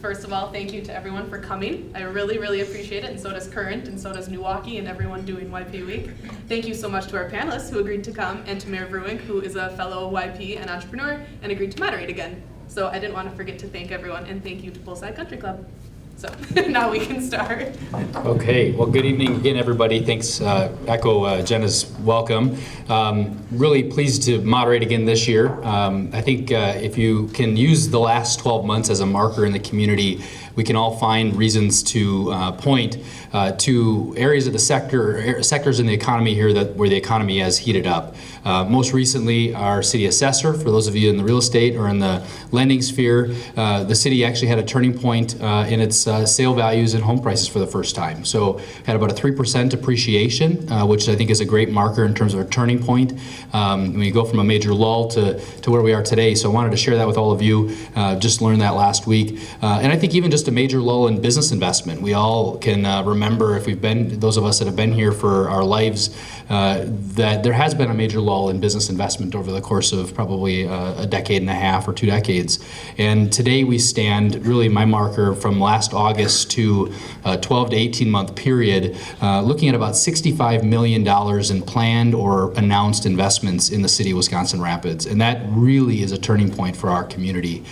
First of all, thank you to everyone for coming. I really, really appreciate it, and so does Current, and so does Milwaukee, and everyone doing YP Week. Thank you so much to our panelists who agreed to come, and to Mayor Bruink, who is a fellow YP and entrepreneur, and agreed to moderate again. So I didn't want to forget to thank everyone, and thank you to Poolside Country Club. So now we can start. Okay, well, good evening again, everybody. Thanks, echo Jenna's welcome. Really pleased to moderate again this year. I think if you can use the last 12 months as a marker in the community, we can all find reasons to point to areas of the sectors in the economy here where the economy has heated up. Most recently, our city assessor, for those of you in the real estate or in the lending sphere, the city actually had a turning point in its sale values and home prices for the first time. So had about a 3% appreciation, which I think is a great marker in terms of a turning point. When you go from a major lull to where we are today. So I wanted to share that with all of you. Just learned that last week. And I think even just a major lull in business investment. We all can remember, if we've been, those of us that have been here for our lives, that there has been a major lull in business investment over the course of probably a decade and a half or 2 decades. And today we stand, really my marker from last August to a 12 to 18 month period, looking at about $65 million in planned or announced investments in the city of Wisconsin Rapids. And that really is a turning point for our community.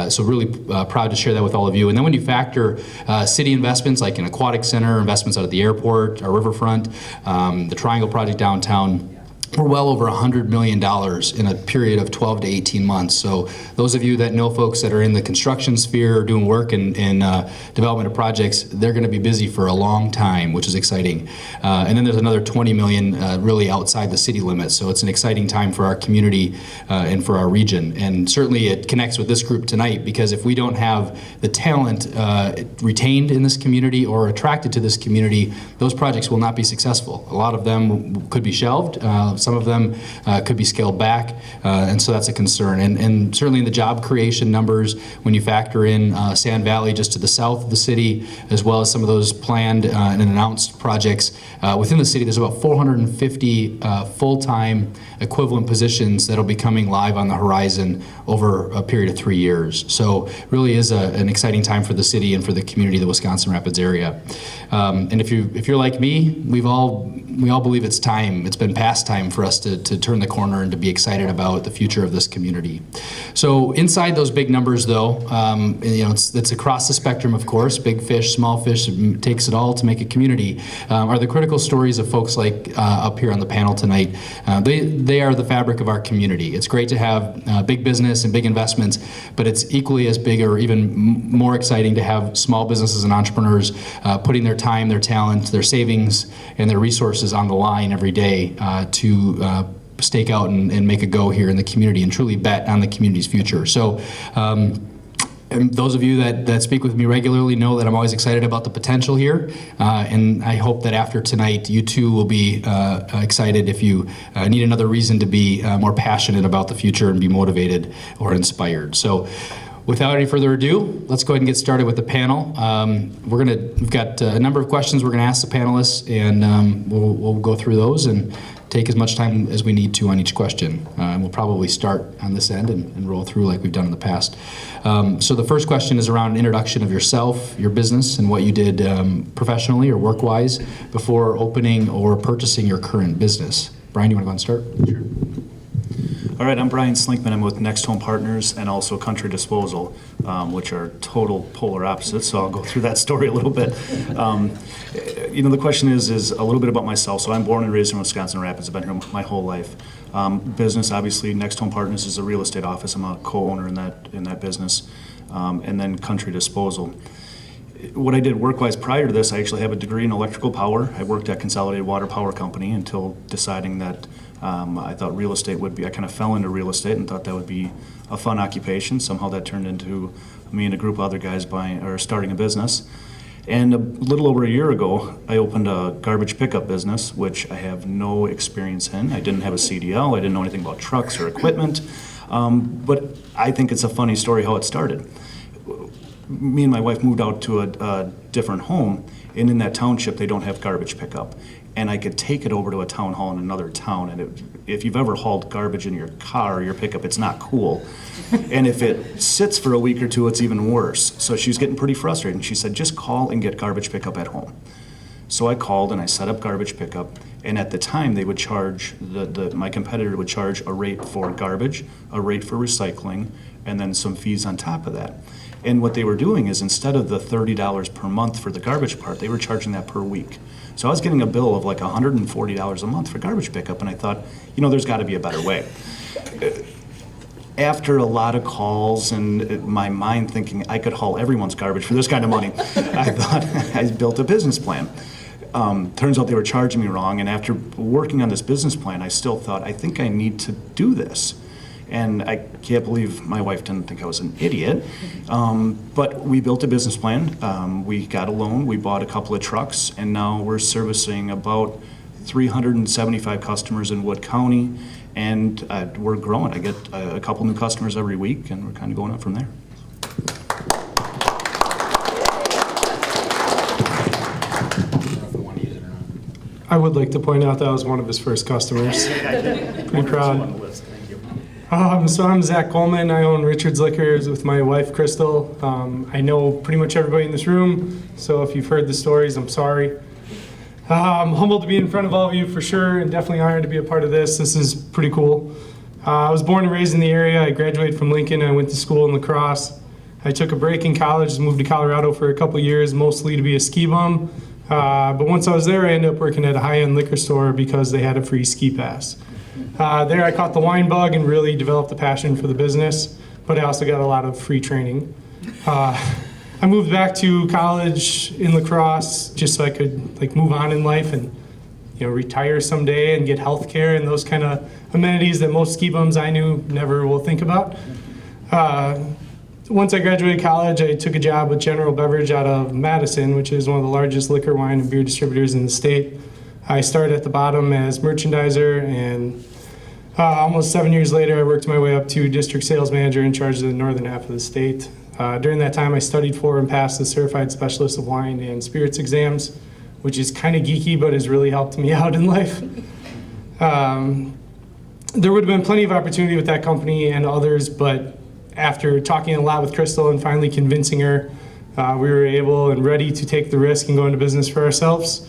So really proud to share that with all of you. And then when you factor city investments like an aquatic center, investments out at the airport, our riverfront, the Triangle Project downtown, we're well over $100 million in a period of 12 to 18 months. So those of you that know folks that are in the construction sphere or doing work in development of projects, they're going to be busy for a long time, which is exciting. And then there's another 20 million really outside the city limits. So it's an exciting time for our community and for our region. And certainly it connects with this group tonight, because if we don't have the talent retained in this community or attracted to this community, those projects will not be successful. A lot of them could be shelved. Some of them could be scaled back, and so that's a concern. And certainly in the job creation numbers, when you factor in Sand Valley just to the south of the city, as well as some of those planned and announced projects within the city, there's about 450 full-time equivalent positions that'll be coming live on the horizon over a period of 3 years. So really is an exciting time for the city and for the community of the Wisconsin Rapids area. And if you're like me, we all believe it's time. It's been past time for us to turn the corner and to be excited about the future of this community. So inside those big numbers, though, it's across the spectrum, of course. Big fish, small fish, it takes it all to make a community. Are the critical stories of folks like up here on the panel tonight. They are the fabric of our community. It's great to have big business and big investments, but it's equally as big or even more exciting to have small businesses and entrepreneurs putting their time, their talent, their savings, and their resources on the line every day to stake out and make a go here in the community and truly bet on the community's future. So and those of you that speak with me regularly know that I'm always excited about the potential here, and I hope that after tonight you too will be excited if you need another reason to be more passionate about the future and be motivated or inspired. So without any further ado, let's go ahead and get started with the panel. We've got a number of questions we're going to ask the panelists, and we'll go through those and take as much time as we need to on each question. And we'll probably start on this end and roll through like we've done in the past. So the first question is around an introduction of yourself, your business, and what you did professionally or work-wise before opening or purchasing your current business. Brian, you want to go and start? Sure. All right, I'm Brian Slinkman. I'm with NextHome Partners and also Country Disposal, which are total polar opposites, so I'll go through that story a little bit. The question is a little bit about myself. So I'm born and raised in Wisconsin Rapids. I've been here my whole life. Business, obviously, NextHome Partners is a real estate office. I'm a co-owner in that business, and then Country Disposal. What I did work-wise prior to this, I actually have a degree in electrical power. I worked at Consolidated Water Power Company until deciding that I thought real estate would be, I kind of fell into real estate and thought that would be a fun occupation. Somehow that turned into me and a group of other guys starting a business. And a little over a year ago, I opened a garbage pickup business, which I have no experience in. I didn't have a CDL, I didn't know anything about trucks or equipment, but I think it's a funny story how it started. me and my wife moved out to a different home, and in that township, they don't have garbage pickup. And I could take it over to a town hall in another town, and if you've ever hauled garbage in your car or your pickup, it's not cool. And if it sits for a week or two, it's even worse. So she was getting pretty frustrated, and she said, just call and get garbage pickup at home. So I called and I set up garbage pickup, and at the time they would charge, my competitor would charge a rate for garbage, a rate for recycling, and then some fees on top of that. And what they were doing is, instead of the $30 per month for the garbage part, they were charging that per week. So I was getting a bill of like $140 a month for garbage pickup, and I thought, there's got to be a better way. After a lot of calls and my mind thinking I could haul everyone's garbage for this kind of money, I thought I built a business plan. Turns out they were charging me wrong, and after working on this business plan, I still thought, I think I need to do this. And I can't believe my wife didn't think I was an idiot. But we built a business plan. We got a loan, we bought a couple of trucks, and now we're servicing about 375 customers in Wood County, and we're growing. I get a couple new customers every week, and we're kind of going up from there. I would like to point out that was one of his first customers. Pretty proud. So I'm Zach Coleman. I own Richard's Liquors with my wife, Crystal. I know pretty much everybody in this room, so if you've heard the stories, I'm sorry. I'm humbled to be in front of all of you for sure, and definitely honored to be a part of this. This is pretty cool. I was born and raised in the area. I graduated from Lincoln. I went to school in La Crosse. I took a break in college, moved to Colorado for a couple years, mostly to be a ski bum. But once I was there, I ended up working at a high-end liquor store because they had a free ski pass. There I caught the wine bug and really developed a passion for the business, but I also got a lot of free training. I moved back to college in La Crosse just so I could move on in life and retire someday and get health care and those kind of amenities that most ski bums I knew never will think about. Once I graduated college, I took a job with General Beverage out of Madison, which is one of the largest liquor, wine, and beer distributors in the state. I started at the bottom as merchandiser, and almost 7 years later, I worked my way up to district sales manager in charge of the northern half of the state. During that time, I studied for and passed the Certified Specialist of Wine and Spirits exams, which is kind of geeky, but has really helped me out in life. There would have been plenty of opportunity with that company and others, but after talking a lot with Crystal and finally convincing her, we were able and ready to take the risk and go into business for ourselves.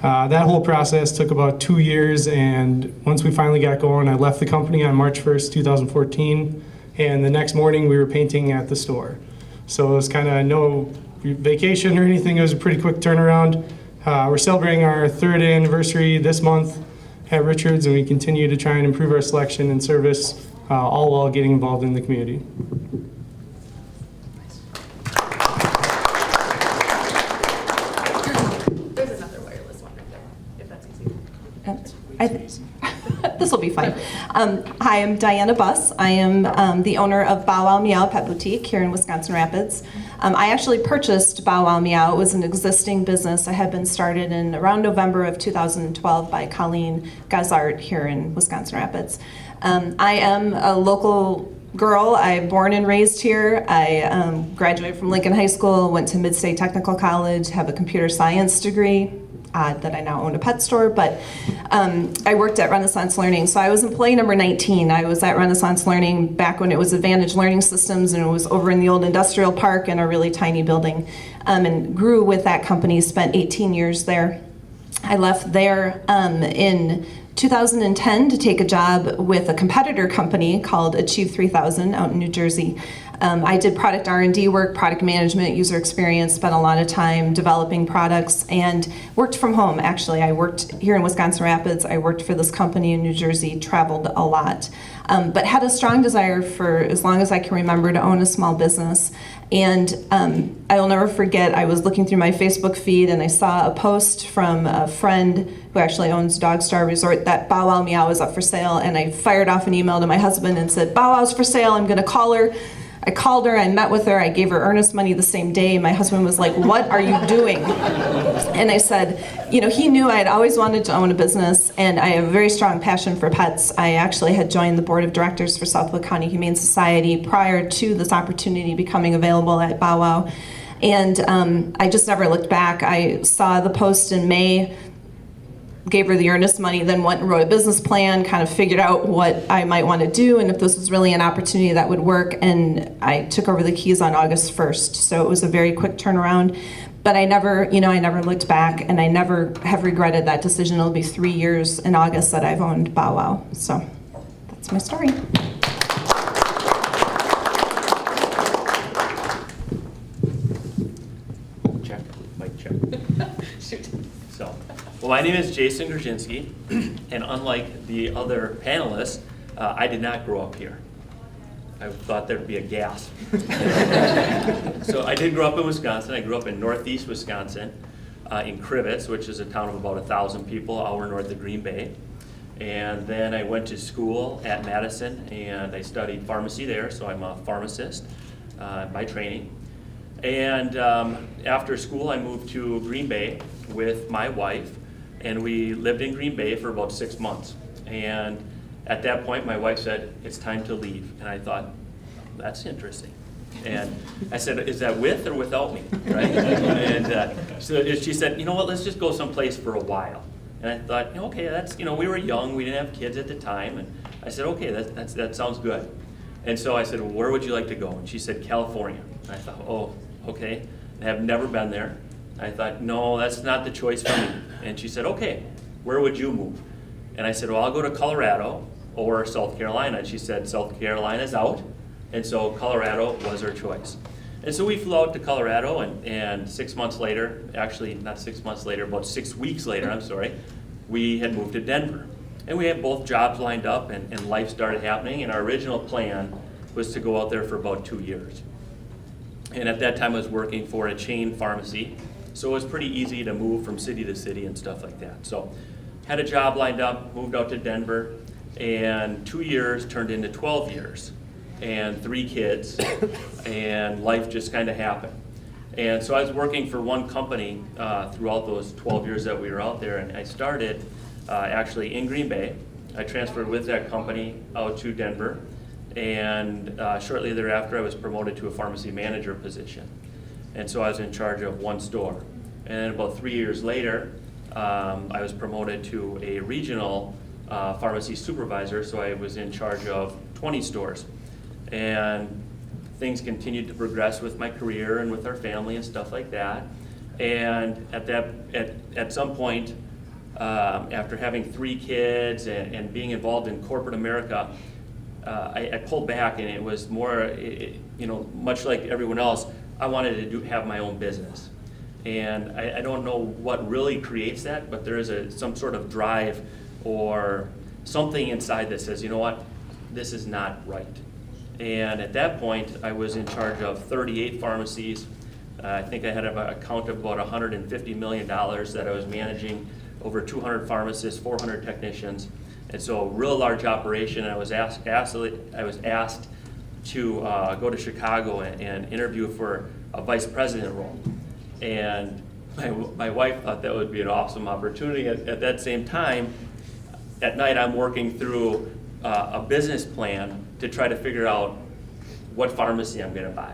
That whole process took about 2 years, and once we finally got going, I left the company on March 1st, 2014, and the next morning we were painting at the store. So it was kind of no vacation or anything. It was a pretty quick turnaround. We're celebrating our 3rd anniversary this month at Richard's, and we continue to try and improve our selection and service, all while getting involved in the community. There's another wireless one right there, if that's easy. This will be fine. Hi, I'm Diana Buss. I am the owner of BowWow Meow Pet Boutique here in Wisconsin Rapids. I actually purchased BowWow Meow. It was an existing business that had been started in around November of 2012 by Colleen Gazart here in Wisconsin Rapids. I am a local girl. I'm born and raised here. I graduated from Lincoln High School, went to Mid-State Technical College, have a computer science degree. That I now own a pet store, but I worked at Renaissance Learning. So I was employee number 19. I was at Renaissance Learning back when it was Advantage Learning Systems, and it was over in the old industrial park in a really tiny building, and grew with that company, spent 18 years there. I left there in 2010 to take a job with a competitor company called Achieve 3000 out in New Jersey. I did product R&D work, product management, user experience, spent a lot of time developing products, and worked from home. Actually, I worked here in Wisconsin Rapids. I worked for this company in New Jersey, traveled a lot, but had a strong desire for, as long as I can remember, to own a small business. And I will never forget, I was looking through my Facebook feed and I saw a post from a friend who actually owns Dog Star Resort that BowWow Meow was up for sale, and I fired off an email to my husband and said, BowWow's for sale, I'm gonna call her. I called her, I met with her, I gave her earnest money the same day. My husband was like, "What are you doing?" And I said, he knew I had always wanted to own a business, and I have a very strong passion for pets. I actually had joined the board of directors for Southwood County Humane Society prior to this opportunity becoming available at BowWow. And I just never looked back. I saw the post in May, gave her the earnest money, then went and wrote a business plan, kind of figured out what I might want to do and if this was really an opportunity that would work. And I took over the keys on August 1st. So it was a very quick turnaround. But I never looked back, and I never have regretted that decision. It'll be 3 years in August that I've owned BowWow. So that's my story. Check, mic check. Shoot. So, well, my name is Jason Gruszynski, and unlike the other panelists, I did not grow up here. I thought there'd be a gasp. So I did grow up in Wisconsin. I grew up in northeast Wisconsin, in Crivets, which is a town of about 1,000 people, hour north of Green Bay. And then I went to school at Madison, and I studied pharmacy there, so I'm a pharmacist by training. And after school, I moved to Green Bay with my wife, and we lived in Green Bay for about 6 months. And at that point, my wife said, "It's time to leave." And I thought, that's interesting. And I said, "Is that with or without me?" Right? And so she said, "You know what, let's just go someplace for a while." And I thought, okay, that's, we were young, we didn't have kids at the time. And I said, okay, that sounds good. And so I said, "Well, where would you like to go?" And she said, "California." And I thought, oh, okay. I have never been there. I thought, no, that's not the choice for me. And she said, "Okay, where would you move?" And I said, "Well, I'll go to Colorado or South Carolina." And she said, "South Carolina's out." And so Colorado was her choice. And so we flew out to Colorado, and 6 months later, actually not 6 months later, about 6 weeks later, we had moved to Denver. And we had both jobs lined up, and life started happening, and our original plan was to go out there for about 2 years. And at that time I was working for a chain pharmacy, so it was pretty easy to move from city to city and stuff like that. So had a job lined up, moved out to Denver, and 2 years turned into 12 years. And 3 kids, and life just kind of happened. And so I was working for one company throughout those 12 years that we were out there, and I started actually in Green Bay. I transferred with that company out to Denver, and shortly thereafter I was promoted to a pharmacy manager position. And so I was in charge of 1 store. And then about 3 years later, I was promoted to a regional pharmacy supervisor, so I was in charge of 20 stores. And things continued to progress with my career and with our family and stuff like that. And at some point, after having 3 kids and being involved in corporate America, I pulled back, and it was more, much like everyone else, I wanted to have my own business. And I don't know what really creates that, but there is some sort of drive or something inside that says, you know what, this is not right. And at that point, I was in charge of 38 pharmacies. I think I had a count of about $150 million that I was managing, over 200 pharmacists, 400 technicians. And so a real large operation. I was asked to go to Chicago and interview for a vice president role. And my wife thought that would be an awesome opportunity. At that same time, at night I'm working through a business plan to try to figure out what pharmacy I'm gonna buy.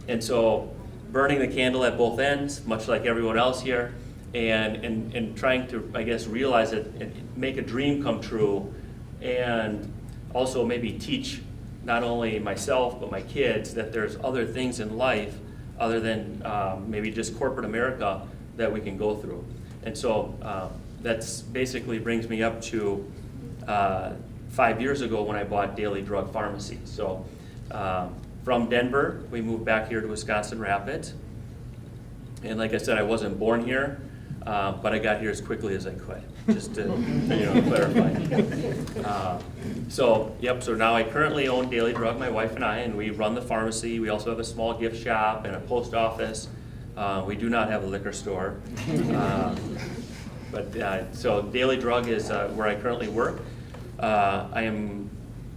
And so burning the candle at both ends, much like everyone else here, and trying to, I guess, realize it and make a dream come true, and also maybe teach not only myself but my kids that there's other things in life other than maybe just corporate America that we can go through. And so that's basically brings me up to 5 years ago when I bought Daly Drug Pharmacy. So from Denver, we moved back here to Wisconsin Rapids. And like I said, I wasn't born here, but I got here as quickly as I could, just to clarify. So now I currently own Daly Drug, my wife and I, and we run the pharmacy. We also have a small gift shop and a post office. We do not have a liquor store. So Daly Drug is where I currently work. I am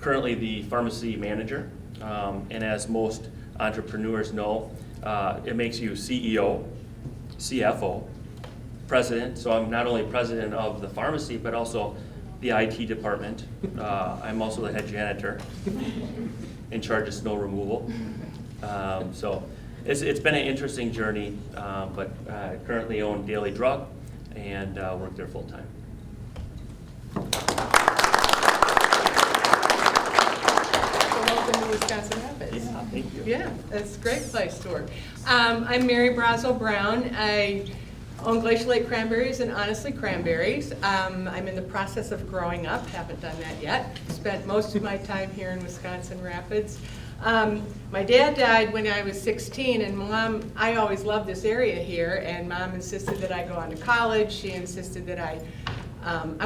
currently the pharmacy manager. And as most entrepreneurs know, it makes you CEO, CFO, president. So I'm not only president of the pharmacy, but also the IT department. I'm also the head janitor in charge of snow removal. So it's been an interesting journey, but I currently own Daly Drug and work there full time. Welcome to Wisconsin Rapids. Yeah, thank you. Yeah, it's a great place to work. I'm Mary Brazel Brown. I own Glacial Cranberries and Honestly Cranberries. I'm in the process of growing up, haven't done that yet. Spent most of my time here in Wisconsin Rapids. My dad died when I was 16, and Mom, I always loved this area here, and Mom insisted that I go on to college. She insisted that I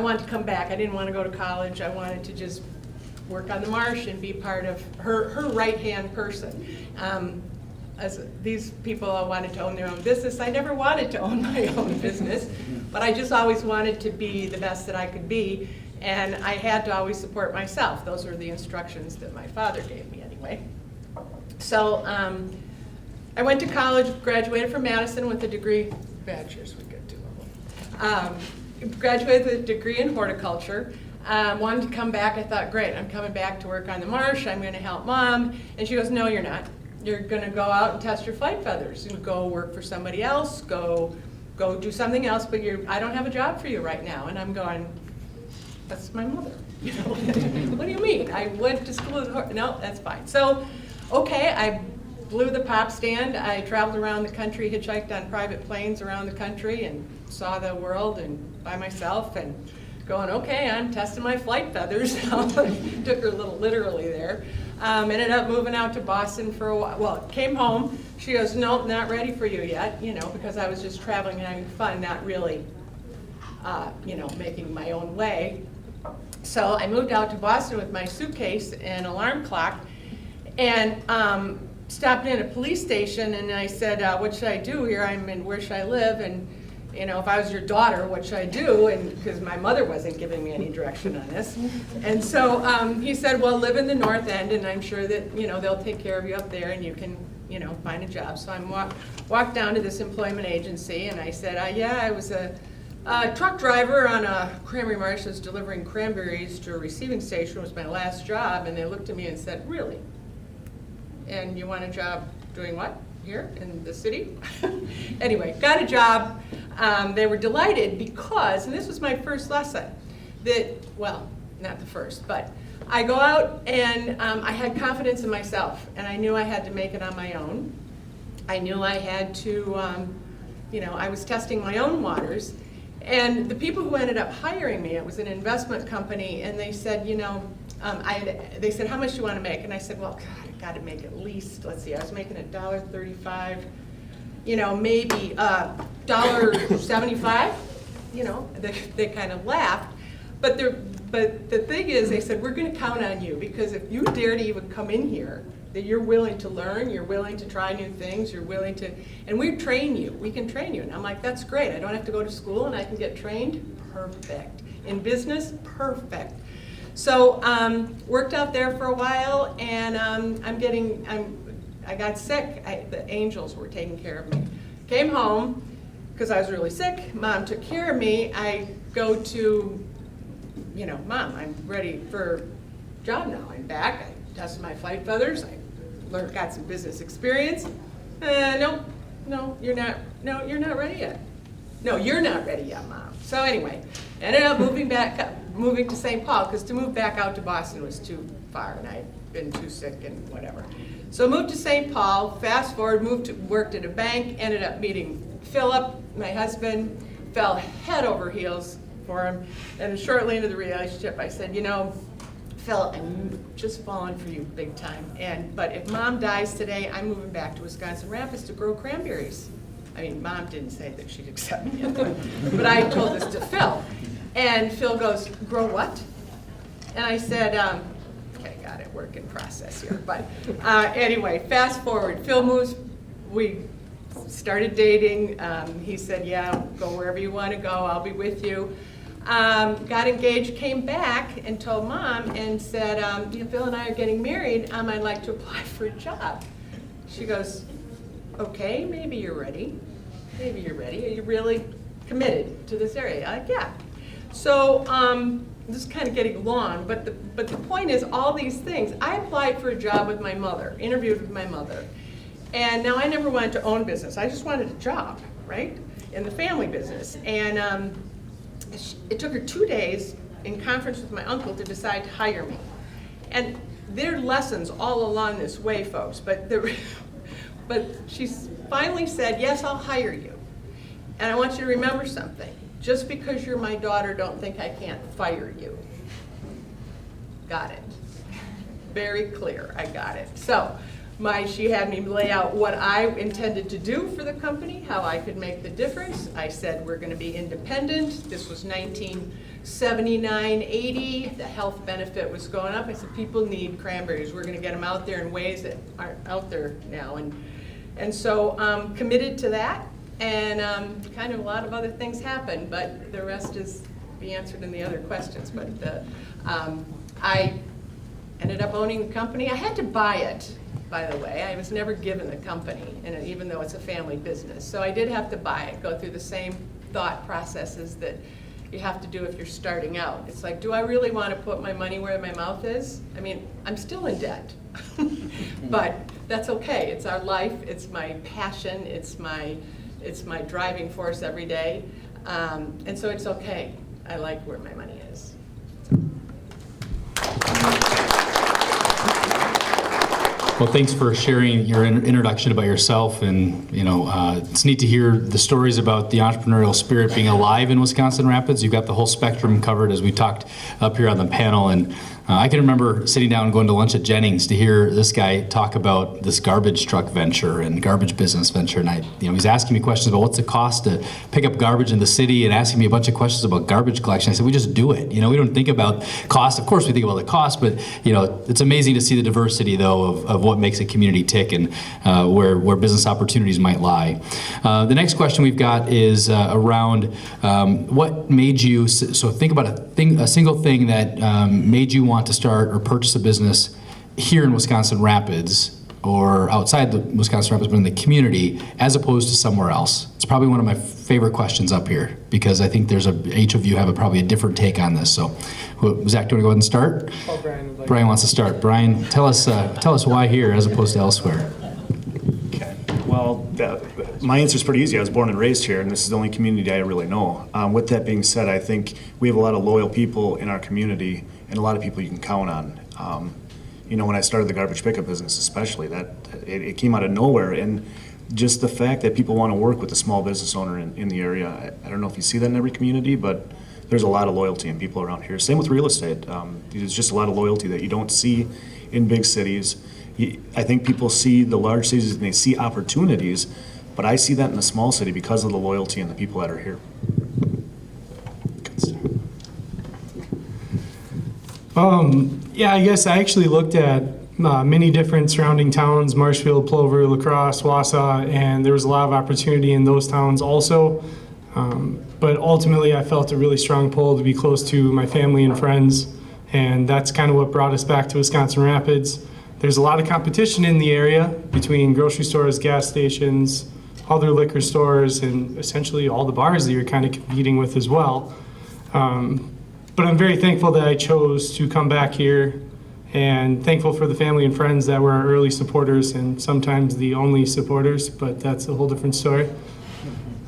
wanted to come back. I didn't want to go to college. I wanted to just work on the marsh and be part of her right-hand person. As these people wanted to own their own business, I never wanted to own my own business, but I just always wanted to be the best that I could be, and I had to always support myself. Those were the instructions that my father gave me anyway. So I went to college, graduated from Madison with a degree, bachelor's, we got two of them. Graduated with a degree in horticulture. Wanted to come back. I thought, great, I'm coming back to work on the marsh. I'm going to help Mom. And she goes, no, you're not. You're going to go out and test your flight feathers and go work for somebody else. Go do something else. But I don't have a job for you right now. And I'm going, that's my mother. You know, what do you mean? I went to school. No, that's fine. So, okay, I blew the pop stand. I traveled around the country, hitchhiked on private planes around the country, and saw the world and by myself and going, okay, I'm testing my flight feathers. Took her a little literally there. Ended up moving out to Boston for a while. Well, came home. She goes, nope, not ready for you yet, you know, because I was just traveling and having fun, not really, you know, making my own way. So I moved out to Boston with my suitcase and alarm clock and stopped in a police station, and I said, what should I do here? Where should I live? And you know, if I was your daughter, what should I do? And because my mother wasn't giving me any direction on this. And so he said, well, live in the North End, and I'm sure that, you know, they'll take care of you up there, and you can, you know, find a job. So I walked down to this employment agency, and I said, yeah, I was a truck driver on a Cranberry Marsh. I was delivering cranberries to a receiving station. It was my last job. And they looked at me and said, really? And you want a job doing what? Here in the city? Anyway, got a job. They were delighted because, and this was my first lesson, that, well, not the first, but I go out and I had confidence in myself, and I knew I had to make it on my own. I knew I had to, you know, I was testing my own waters. And the people who ended up hiring me, it was an investment company, and they said, you know, they said, how much do you want to make? And I said, well, God, I got to make at least, let's see, I was making $1.35, you know, maybe $1.75, you know, they kind of laughed. But the thing is, they said, we're going to count on you, because if you dare to even come in here, that you're willing to learn, you're willing to try new things, you're willing to, and we train you, we can train you. And I'm like, that's great, I don't have to go to school and I can get trained? Perfect. In business? Perfect. So worked out there for a while, and I got sick. The angels were taking care of me. Came home, because I was really sick. Mom took care of me. I go to, you know, Mom, I'm ready for a job now. I'm back. I tested my flight feathers. I got some business experience. No, you're not ready yet. No, you're not ready yet, Mom. So anyway, ended up moving to St. Paul, because to move back out to Boston was too far, and I'd been too sick and whatever. So moved to St. Paul, fast forward, worked at a bank, ended up meeting Philip, my husband, fell head over heels for him, and shortly into the relationship I said, you know, Phil, I'm just falling for you big time, but if Mom dies today, I'm moving back to Wisconsin Rapids to grow cranberries. I mean, Mom didn't say that she'd accept me, but I told this to Phil. And Phil goes, grow what? And I said, okay, got it, work in process here. But anyway, fast forward, Phil moves, we started dating. He said, yeah, go wherever you want to go, I'll be with you. got engaged, came back and told Mom and said, Bill and I are getting married, I'd like to apply for a job. She goes, okay, maybe you're ready. Maybe you're ready. Are you really committed to this area? I'm like, yeah. So this is kind of getting long, but the point is all these things. I applied for a job with my mother, interviewed with my mother. And now I never wanted to own business. I just wanted a job, right, in the family business. And it took her 2 days in conference with my uncle to decide to hire me. And there are lessons all along this way, folks, but she finally said, yes, I'll hire you. And I want you to remember something. Just because you're my daughter, don't think I can't fire you. Got it. Very clear, I got it. So she had me lay out what I intended to do for the company, how I could make the difference. I said we're going to be independent. This was 1979, 80. The health benefit was going up. I said people need cranberries. We're going to get them out there in ways that aren't out there now. And so committed to that. And kind of a lot of other things happened, but the rest is be answered in the other questions. But I ended up owning the company. I had to buy it, by the way. I was never given the company, and even though it's a family business. So I did have to buy it, go through the same thought processes that you have to do if you're starting out. It's like, do I really want to put my money where my mouth is? I mean, I'm still in debt, but that's okay. It's our life, it's my passion, it's my driving force every day, and so it's okay. I like where my money is. Well, thanks for sharing your introduction about yourself, and it's neat to hear the stories about the entrepreneurial spirit being alive in Wisconsin Rapids. You've got the whole spectrum covered, as we talked up here on the panel, and I can remember sitting down and going to lunch at Jennings to hear this guy talk about this garbage truck venture and garbage business venture, and he's asking me questions about what's the cost to pick up garbage in the city, and asking me a bunch of questions about garbage collection. I said, we just do it. We don't think about cost. Of course, we think about the cost, but it's amazing to see the diversity, though, of what makes a community tick and where business opportunities might lie. The next question we've got is around what made you. So think about a single thing that made you want to start or purchase a business here in Wisconsin Rapids, or outside the Wisconsin Rapids, but in the community, as opposed to somewhere else. It's probably one of my favorite questions up here, because I think each of you have probably a different take on this. So, Zach, do you want to go ahead and start? Oh, Brian would like Brian wants to start. Brian, tell us why here as opposed to elsewhere. Okay. Well, my answer is pretty easy. I was born and raised here, and this is the only community I really know. With that being said, I think we have a lot of loyal people in our community, and a lot of people you can count on. When I started the garbage pickup business, especially, it came out of nowhere, and just the fact that people want to work with a small business owner in the area. I don't know if you see that in every community, but there's a lot of loyalty in people around here. Same with real estate. There's just a lot of loyalty that you don't see in big cities. I think people see the large cities and they see opportunities, but I see that in a small city because of the loyalty and the people that are here. Yeah, I guess I actually looked at many different surrounding towns, Marshfield, Plover, La Crosse, Wausau, and there was a lot of opportunity in those towns also. But ultimately, I felt a really strong pull to be close to my family and friends, and that's kind of what brought us back to Wisconsin Rapids. There's a lot of competition in the area between grocery stores, gas stations, other liquor stores, and essentially all the bars that you're kind of competing with as well. But I'm very thankful that I chose to come back here, and thankful for the family and friends that were our early supporters and sometimes the only supporters, but that's a whole different story.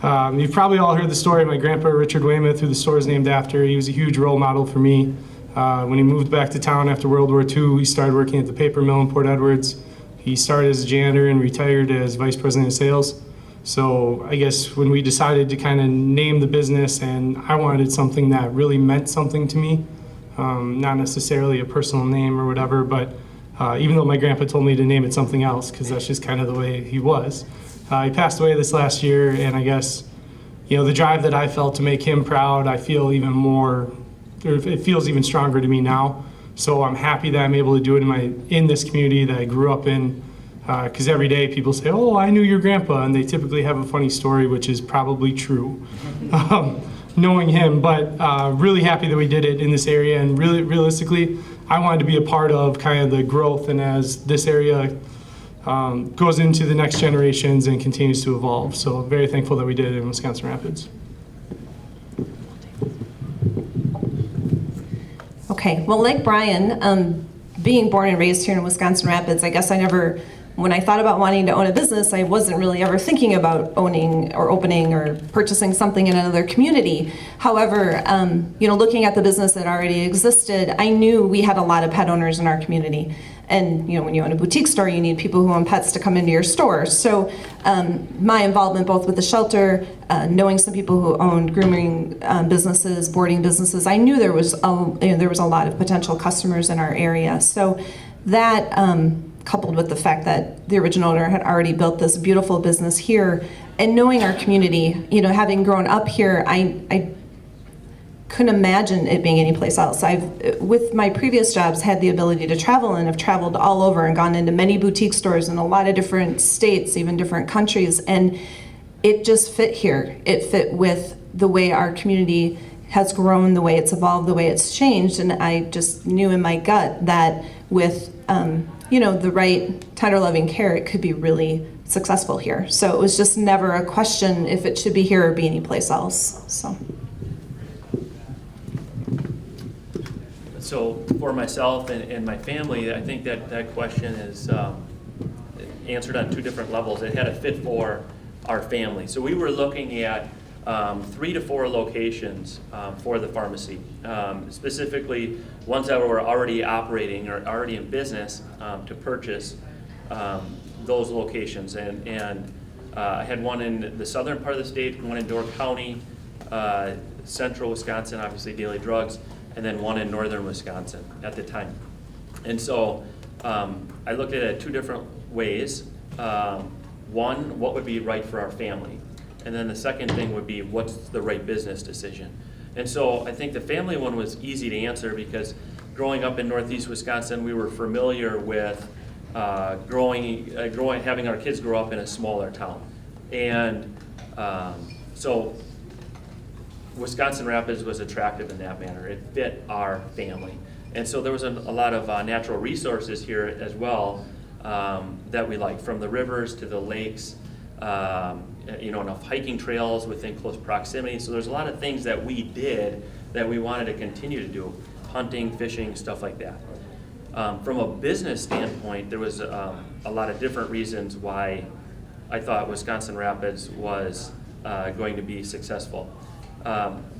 You've probably all heard the story of my grandpa, Richard Weymouth, who the store is named after. He was a huge role model for me. When he moved back to town after World War II, he started working at the paper mill in Port Edwards. He started as a janitor and retired as vice president of sales. So I guess when we decided to kind of name the business, and I wanted something that really meant something to me, not necessarily a personal name or whatever, but even though my grandpa told me to name it something else, because that's just kind of the way he was. He passed away this last year, and I guess, the drive that I felt to make him proud, I feel even more, or it feels even stronger to me now. So I'm happy that I'm able to do it in this community that I grew up in. Because every day people say, "Oh, I knew your grandpa," and they typically have a funny story, which is probably true. knowing him, but really happy that we did it in this area. And really, realistically, I wanted to be a part of kind of the growth, and as this area goes into the next generations and continues to evolve. So very thankful that we did it in Wisconsin Rapids. Okay, well, like Brian, being born and raised here in Wisconsin Rapids, I guess when I thought about wanting to own a business, I wasn't really ever thinking about owning or opening or purchasing something in another community. However, looking at the business that already existed, I knew we had a lot of pet owners in our community. And when you own a boutique store, you need people who own pets to come into your store. So my involvement both with the shelter, knowing some people who owned grooming businesses, boarding businesses, I knew there was a lot of potential customers in our area. So that coupled with the fact that the original owner had already built this beautiful business here, and knowing our community, having grown up here, I couldn't imagine it being anyplace else. With my previous jobs, had the ability to travel and have traveled all over and gone into many boutique stores in a lot of different states, even different countries, and it just fit here. It fit with the way our community has grown, the way it's evolved, the way it's changed, and I just knew in my gut that with the right tender loving care, it could be really successful here. So it was just never a question if it should be here or be anyplace else. So for myself and my family, I think that question is answered on two different levels. It had a fit for our family. So we were looking at 3 to 4 locations for the pharmacy, specifically ones that were already operating or already in business to purchase those locations. And I had one in the southern part of the state, one in Door County, central Wisconsin, obviously Daly Drugs, and then one in northern Wisconsin at the time. And so I looked at it 2 different ways. One, what would be right for our family? And then the second thing would be, what's the right business decision? And so I think the family one was easy to answer because growing up in northeast Wisconsin, we were familiar with having our kids grow up in a smaller town. And so Wisconsin Rapids was attractive in that manner. It fit our family. And so there was a lot of natural resources here as well that we liked, from the rivers to the lakes, enough hiking trails within close proximity. So there's a lot of things that we did that we wanted to continue to do, hunting, fishing, stuff like that. From a business standpoint, there was a lot of different reasons why I thought Wisconsin Rapids was going to be successful.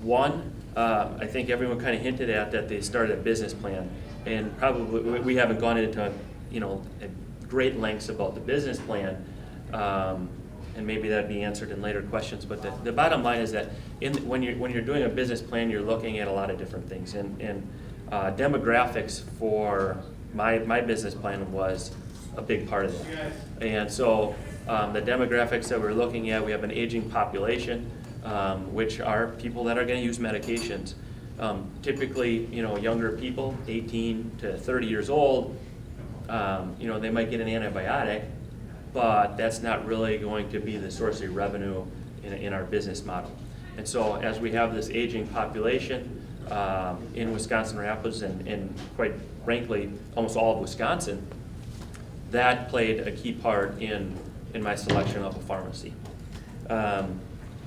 One, I think everyone kind of hinted at that they started a business plan, and probably we haven't gone into great lengths about the business plan, and maybe that'd be answered in later questions. But the bottom line is that when you're doing a business plan, you're looking at a lot of different things, and demographics for my business plan was a big part of that. And so the demographics that we're looking at, we have an aging population, which are people that are going to use medications. Typically, younger people, 18 to 30 years old, they might get an antibiotic, but that's not really going to be the source of revenue in our business model. And so as we have this aging population in Wisconsin Rapids and quite frankly, almost all of Wisconsin, that played a key part in my selection of a pharmacy.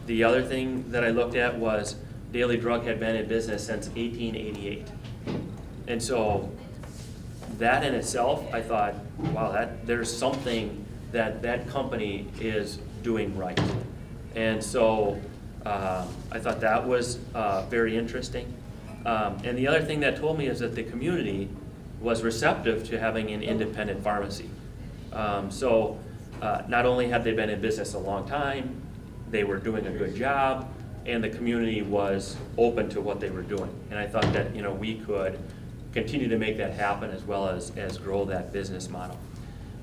The other thing that I looked at was Daly Drug had been in business since 1888. And so that in itself, I thought, wow, there's something that company is doing right. And so I thought that was very interesting. And the other thing that told me is that the community was receptive to having an independent pharmacy. So not only had they been in business a long time, they were doing a good job, and the community was open to what they were doing. And I thought that we could continue to make that happen as well as grow that business model.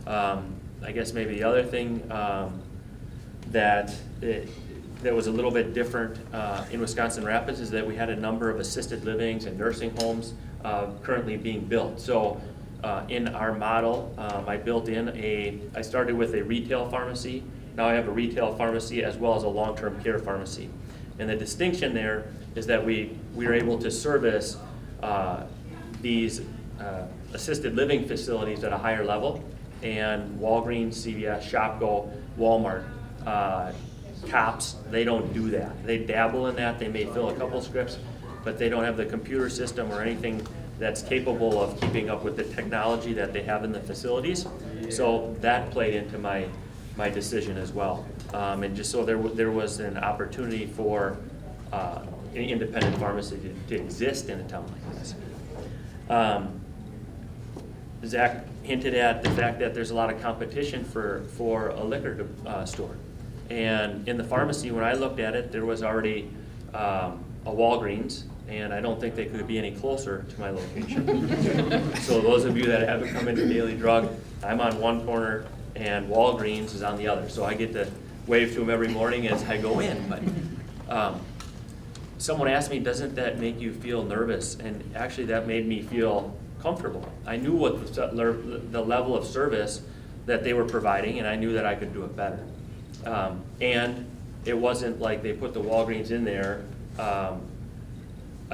I guess maybe the other thing that was a little bit different in Wisconsin Rapids is that we had a number of assisted livings and nursing homes currently being built. So in our model, I started with a retail pharmacy. Now I have a retail pharmacy as well as a long-term care pharmacy. And the distinction there is that we were able to service these assisted living facilities at a higher level, and Walgreens, CVS, Shopko, Walmart, COPS, they don't do that. They dabble in that. They may fill a couple scripts, but they don't have the computer system or anything that's capable of keeping up with the technology that they have in the facilities. So that played into my decision as well. And just so there was an opportunity for an independent pharmacy to exist in a town like this. Zach hinted at the fact that there's a lot of competition for a liquor store. And in the pharmacy, when I looked at it, there was already a Walgreens, and I don't think they could be any closer to my location. So those of you that haven't come into Daly Drug, I'm on one corner and Walgreens is on the other. So I get to wave to them every morning as I go in. But someone asked me, doesn't that make you feel nervous? And actually that made me feel comfortable. I knew what the level of service that they were providing, and I knew that I could do it better. And it wasn't like they put the Walgreens in there a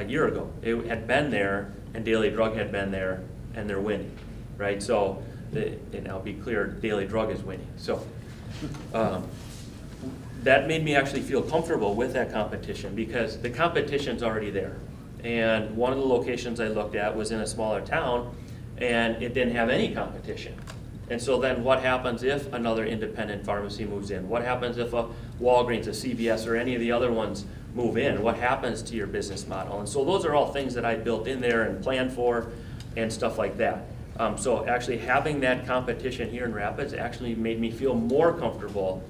year ago. It had been there, and Daly Drug had been there, and they're winning, right? So, and I'll be clear, Daly Drug is winning. So that made me actually feel comfortable with that competition, because the competition's already there. And one of the locations I looked at was in a smaller town, and it didn't have any competition. And so then what happens if another independent pharmacy moves in? What happens if a Walgreens, a CVS, or any of the other ones move in? What happens to your business model? And so those are all things that I built in there and planned for and stuff like that. So actually having that competition here in Rapids actually made me feel more comfortable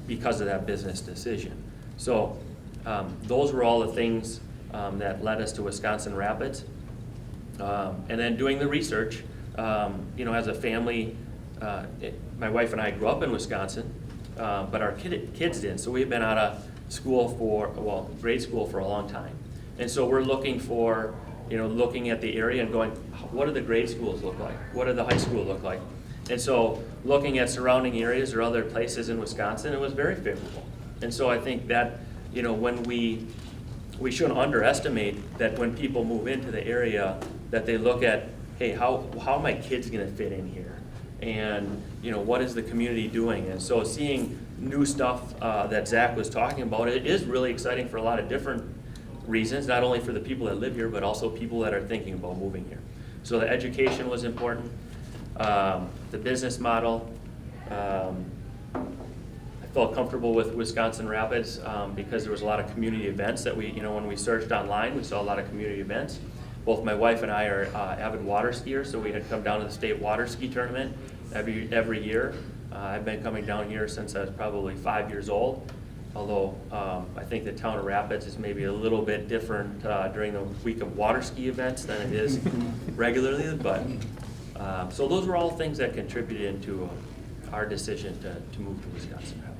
because of that business decision. So those were all the things that led us to Wisconsin Rapids. And then doing the research, as a family, my wife and I grew up in Wisconsin, but our kids didn't. So we've been out of school grade school for a long time. And so we're looking at the area and going, what do the grade schools look like? What do the high school look like? And so looking at surrounding areas or other places in Wisconsin, it was very favorable. And so I think that, when we shouldn't underestimate that when people move into the area, that they look at, hey, how are my kids gonna fit in here? And what is the community doing? And so seeing new stuff that Zach was talking about, it is really exciting for a lot of different reasons, not only for the people that live here, but also people that are thinking about moving here. So the education was important, the business model. I felt comfortable with Wisconsin Rapids because there was a lot of community events that when we searched online, we saw a lot of community events. Both my wife and I are avid water skiers, so we had come down to the state water ski tournament every year. I've been coming down here since I was probably 5 years old, although I think the town of Rapids is maybe a little bit different during the week of water ski events than it is regularly. But so those were all things that contributed into our decision to move to Wisconsin Rapids.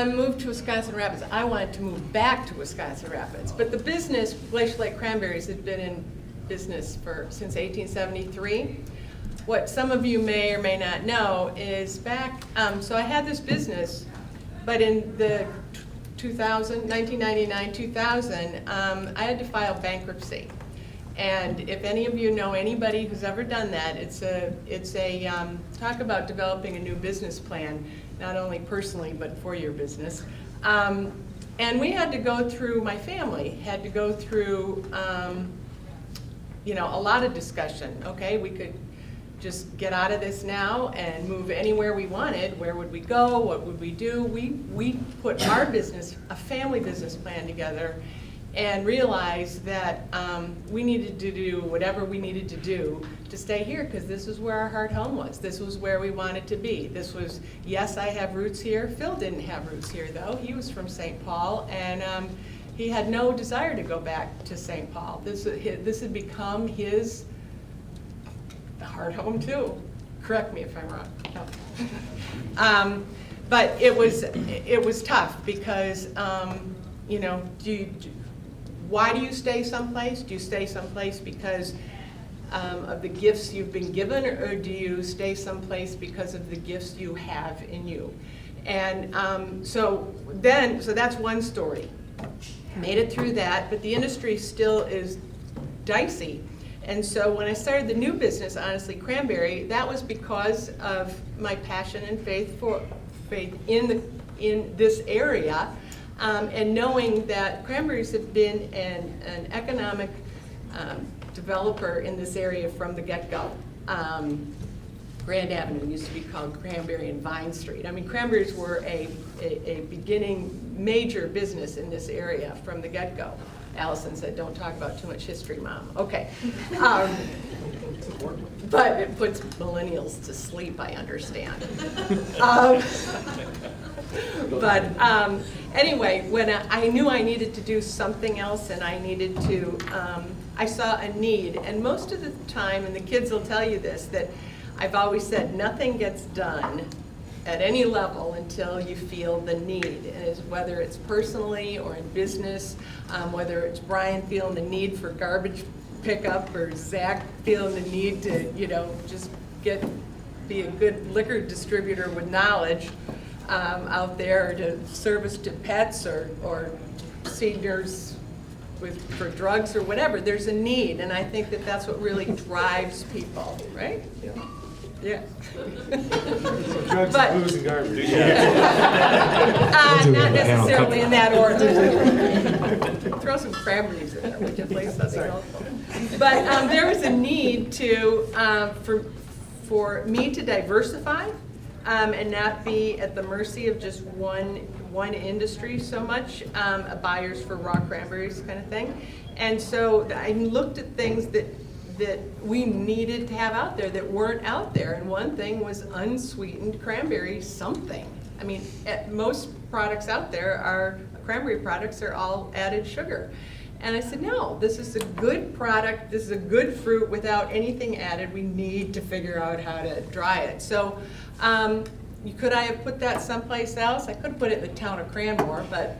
Moved to Wisconsin Rapids. I wanted to move back to Wisconsin Rapids, but the business, Glacial Lake Cranberries, had been in business since 1873. What some of you may or may not know is back, so I had this business, but in the 1999-2000, I had to file bankruptcy. And if any of you know anybody who's ever done that, it's a talk about developing a new business plan, not only personally, but for your business. And we had to go through, my family had to go through, a lot of discussion. Okay, we could just get out of this now and move anywhere we wanted. Where would we go? What would we do? We put our business, a family business plan together, and realized that we needed to do whatever we needed to do to stay here, because this is where our heart home was. This was where we wanted to be. This was, yes, I have roots here. Phil didn't have roots here, though. He was from St. Paul, and he had no desire to go back to St. Paul. This had become his heart home, too. Correct me if I'm wrong. No. But it was tough because, why do you stay someplace? Do you stay someplace because of the gifts you've been given, or do you stay someplace because of the gifts you have in you? And so that's one story. Made it through that, but the industry still is dicey. And so when I started the new business, Honestly Cranberry, that was because of my passion and faith in this area, and knowing that cranberries have been an economic developer in this area from the get-go. Grand Avenue used to be called Cranberry and Vine Street. I mean, cranberries were a beginning major business in this area from the get-go. Allison said, "Don't talk about too much history, Mom." Okay. But it puts millennials to sleep, I understand. Anyway, when I knew I needed to do something else, and I needed to, I saw a need. And most of the time, and the kids will tell you this, that I've always said nothing gets done at any level until you feel the need. And whether it's personally or in business, whether it's Brian feeling the need for garbage pickup, or Zach feeling the need to, just be a good liquor distributor with knowledge out there, to service to pets or seniors for drugs or whatever. There's a need, and I think that that's what really drives people, right? Yeah. Drugs, But- booze, and garbage. Not necessarily in that order. Throw some cranberries in there, would you please? Something else. But there was a need for me to diversify and not be at the mercy of just one industry so much, buyers for raw cranberries kind of thing. And so I looked at things that we needed to have out there that weren't out there. And one thing was unsweetened cranberry something. I mean, most products out there cranberry products are all added sugar. And I said, no, this is a good product. This is a good fruit without anything added. We need to figure out how to dry it. So could I have put that someplace else? I could have put it in the town of Cranmore, but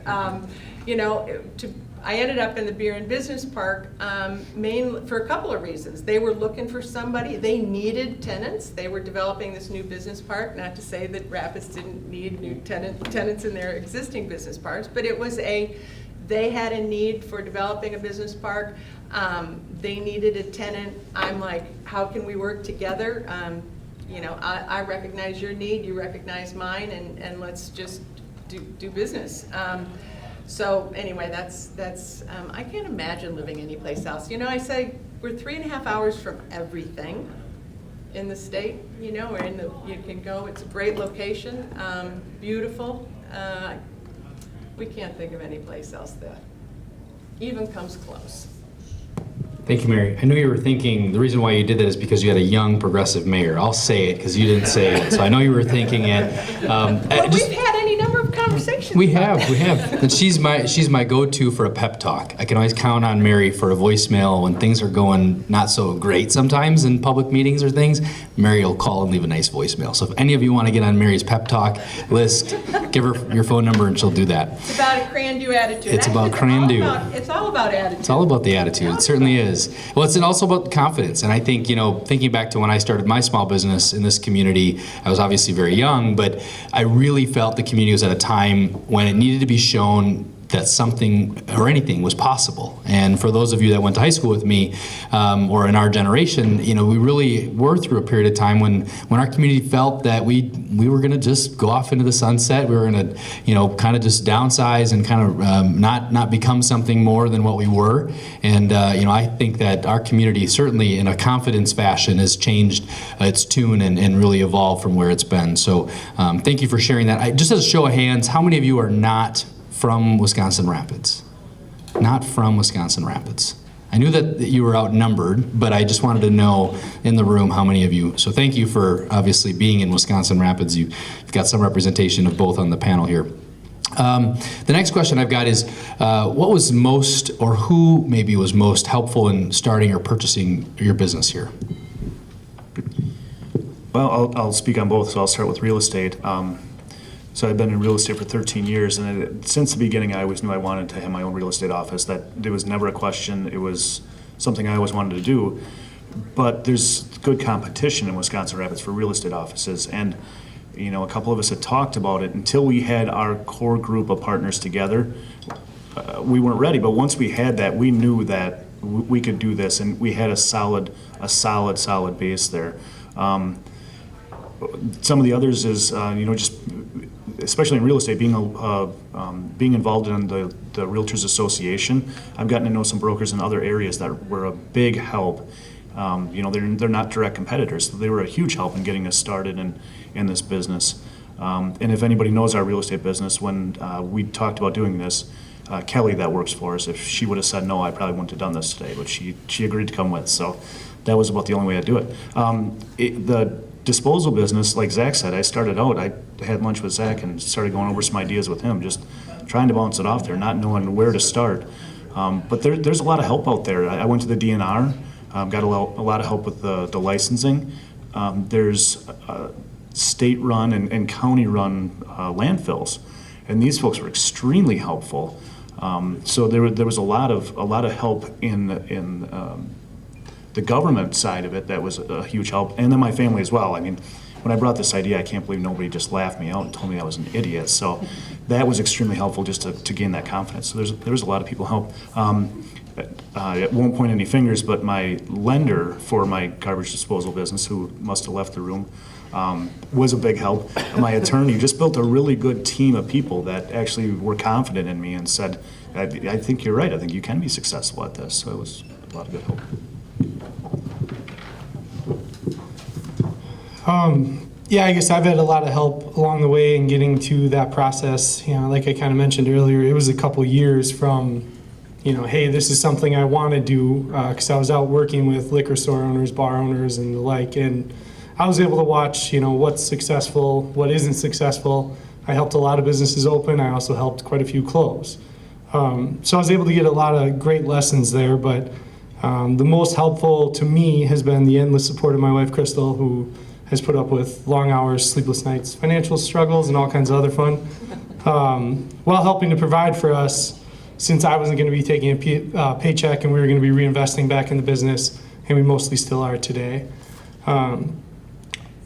I ended up in the Beer and Business Park mainly for a couple of reasons. They were looking for somebody. They needed tenants. They were developing this new business park. Not to say that Rapids didn't need new tenants in their existing business parks, but it was they had a need for developing a business park. They needed a tenant. I'm like, how can we work together? I recognize your need, you recognize mine, and let's just do business. So anyway, that's I can't imagine living anyplace else. I say we're 3.5 hours from everything in the state. You can go. It's a great location, beautiful. We can't think of any place else that even comes close. Thank you, Mary. I knew you were thinking, the reason why you did that is because you had a young progressive mayor. I'll say it because you didn't say it, so I know you were thinking it. We've had any number of conversations. We have. And she's my go-to for a pep talk. I can always count on Mary for a voicemail when things are going not so great sometimes in public meetings or things. Mary will call and leave a nice voicemail. So if any of you want to get on Mary's pep talk list, give her your phone number and she'll do that. It's about a can-do attitude. It's about can-do. It's all about attitude. It's all about the attitude. It certainly is. Well, it's also about confidence. And I think, thinking back to when I started my small business in this community, I was obviously very young, but I really felt the community was at a time when it needed to be shown that something or anything was possible. And for those of you that went to high school with me, or in our generation, we really were through a period of time when our community felt that we were gonna just go off into the sunset. We were gonna, kind of just downsize and kind of not become something more than what we were. And I think that our community, certainly in a confidence fashion, has changed its tune and really evolved from where it's been. So thank you for sharing that. Just as a show of hands, how many of you are not from Wisconsin Rapids? Not from Wisconsin Rapids. I knew that you were outnumbered, but I just wanted to know in the room how many of you. So thank you for obviously being in Wisconsin Rapids. You've got some representation of both on the panel here. The next question I've got is, what was most, or who maybe was most helpful in starting or purchasing your business here? Well, I'll speak on both, so I'll start with real estate. So I've been in real estate for 13 years, and since the beginning I always knew I wanted to have my own real estate office. That it was never a question. It was something I always wanted to do. But there's good competition in Wisconsin Rapids for real estate offices, and a couple of us had talked about it. Until we had our core group of partners together, we weren't ready. But once we had that, we knew that we could do this, and we had a solid base there. Some of the others is, just especially in real estate, being involved in the Realtors Association. I've gotten to know some brokers in other areas that were a big help. They're not direct competitors. They were a huge help in getting us started in this business. And if anybody knows our real estate business, when we talked about doing this, Kelly that works for us, if she would have said no, I probably wouldn't have done this today, but she agreed to come with. So that was about the only way I'd do it. The disposal business, like Zach said, I started out, I had lunch with Zach and started going over some ideas with him, just trying to bounce it off there, not knowing where to start. But there's a lot of help out there. I went to the DNR, got a lot of help with the licensing. There's state-run and county-run landfills, and these folks were extremely helpful. So there was a lot of help in the government side of it. That was a huge help, and then my family as well. I mean, when I brought this idea, I can't believe nobody just laughed me out and told me I was an idiot. So that was extremely helpful just to gain that confidence. So there was a lot of people help. I won't point any fingers, but my lender for my garbage disposal business, who must have left the room, was a big help. My attorney just built a really good team of people that actually were confident in me and said, I think you're right. I think you can be successful at this. So it was a lot of good help. Yeah, I guess I've had a lot of help along the way in getting to that process. Like I kind of mentioned earlier, it was a couple years from, hey, this is something I want to do, because I was out working with liquor store owners, bar owners, and the like, and I was able to watch, what's successful, what isn't successful. I helped a lot of businesses open. I also helped quite a few close. So I was able to get a lot of great lessons there, but the most helpful to me has been the endless support of my wife, Crystal, who has put up with long hours, sleepless nights, financial struggles, and all kinds of other fun, while helping to provide for us, since I wasn't going to be taking a paycheck and we were going to be reinvesting back in the business, and we mostly still are today.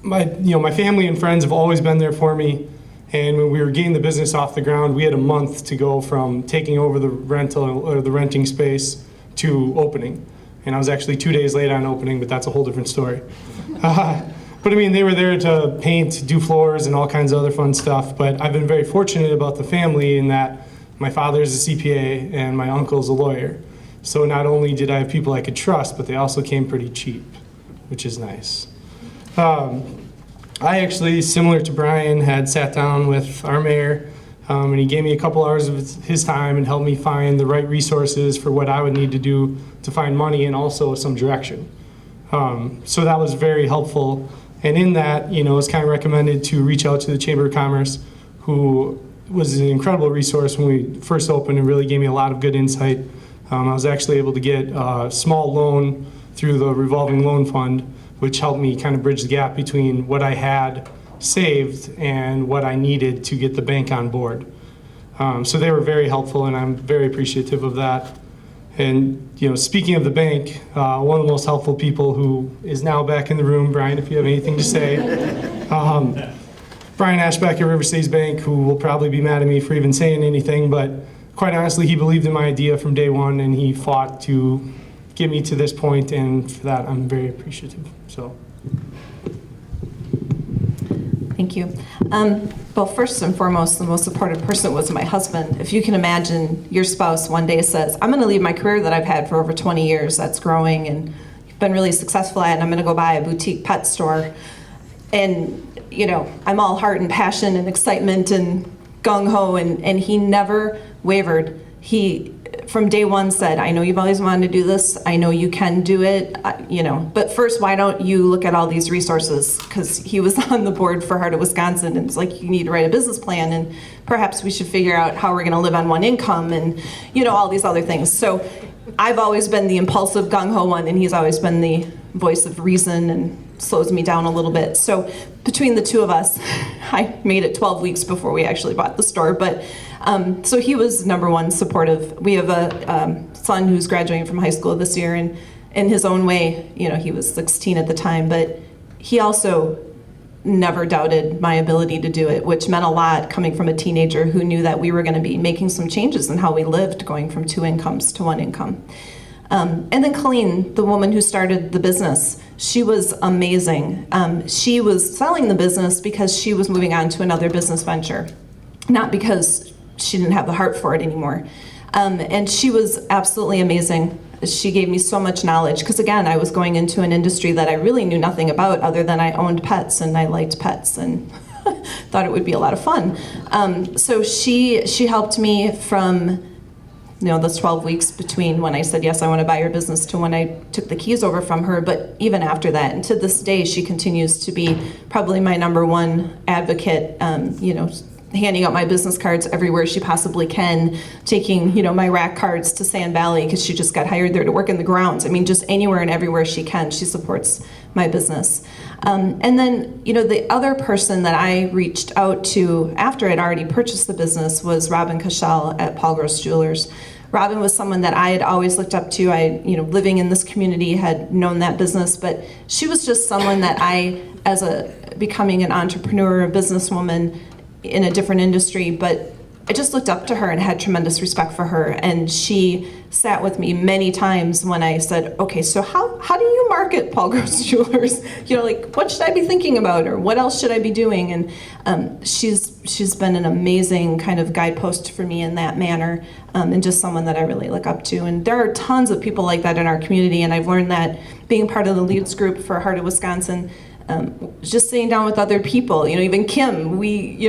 My family and friends have always been there for me, and when we were getting the business off the ground, we had a month to go from taking over the rental or the renting space to opening. And I was actually 2 days late on opening, but that's a whole different story. But I mean, they were there to paint, do floors, and all kinds of other fun stuff. But I've been very fortunate about the family in that my father's a CPA and my uncle's a lawyer. So not only did I have people I could trust, but they also came pretty cheap, which is nice. I actually, similar to Brian, had sat down with our mayor, and he gave me a couple hours of his time and helped me find the right resources for what I would need to do to find money and also some direction. So that was very helpful. And in that, it's kind of recommended to reach out to the Chamber of Commerce, who was an incredible resource when we first opened and really gave me a lot of good insight. I was actually able to get a small loan through the revolving loan fund, which helped me kind of bridge the gap between what I had saved and what I needed to get the bank on board. So they were very helpful, and I'm very appreciative of that. And speaking of the bank, one of the most helpful people who is now back in the room, Brian, if you have anything to say, Brian Ashback at River States Bank, who will probably be mad at me for even saying anything, but quite honestly, he believed in my idea from day one, and he fought to get me to this point, and for that, I'm very appreciative. So. Thank you. Well, first and foremost, the most supportive person was my husband. If you can imagine, your spouse one day says, I'm going to leave my career that I've had for over 20 years that's growing and been really successful at, and I'm going to go buy a boutique pet store. And, I'm all heart and passion and excitement and gung-ho, and he never wavered. He, from day one, said, I know you've always wanted to do this. I know you can do it, but first, why don't you look at all these resources? Because he was on the board for Heart of Wisconsin, and it's like, you need to write a business plan, and perhaps we should figure out how we're going to live on one income, and, all these other things. So I've always been the impulsive gung-ho one, and he's always been the voice of reason and slows me down a little bit. So between the two of us, I made it 12 weeks before we actually bought the store, but so he was number one supportive. We have a son who's graduating from high school this year, and in his own way, he was 16 at the time, but he also never doubted my ability to do it, which meant a lot coming from a teenager who knew that we were going to be making some changes in how we lived, going from 2 incomes to 1 income. And then Colleen, the woman who started the business, she was amazing. She was selling the business because she was moving on to another business venture, not because she didn't have the heart for it anymore. And she was absolutely amazing. She gave me so much knowledge because, again, I was going into an industry that I really knew nothing about other than I owned pets and I liked pets and thought it would be a lot of fun. So she helped me from those 12 weeks between when I said, yes, I want to buy your business to when I took the keys over from her. But even after that, and to this day, she continues to be probably my number one advocate, handing out my business cards everywhere she possibly can, taking, my rack cards to Sand Valley because she just got hired there to work in the grounds. I mean, just anywhere and everywhere she can, she supports my business. And then, the other person that I reached out to after I'd already purchased the business was Robin Cashel at Paul Gross Jewelers. Robin was someone that I had always looked up to. I, living in this community, had known that business, but she was just someone that I, as becoming an entrepreneur, a businesswoman in a different industry, but I just looked up to her and had tremendous respect for her. And she sat with me many times when I said, okay, so how do you market Paul Gross Jewelers? What should I be thinking about, or what else should I be doing? And she's been an amazing kind of guidepost for me in that manner, and just someone that I really look up to. And there are tons of people like that in our community, and I've learned that being part of the leads group for Heart of Wisconsin. Just sitting down with other people, even Kim,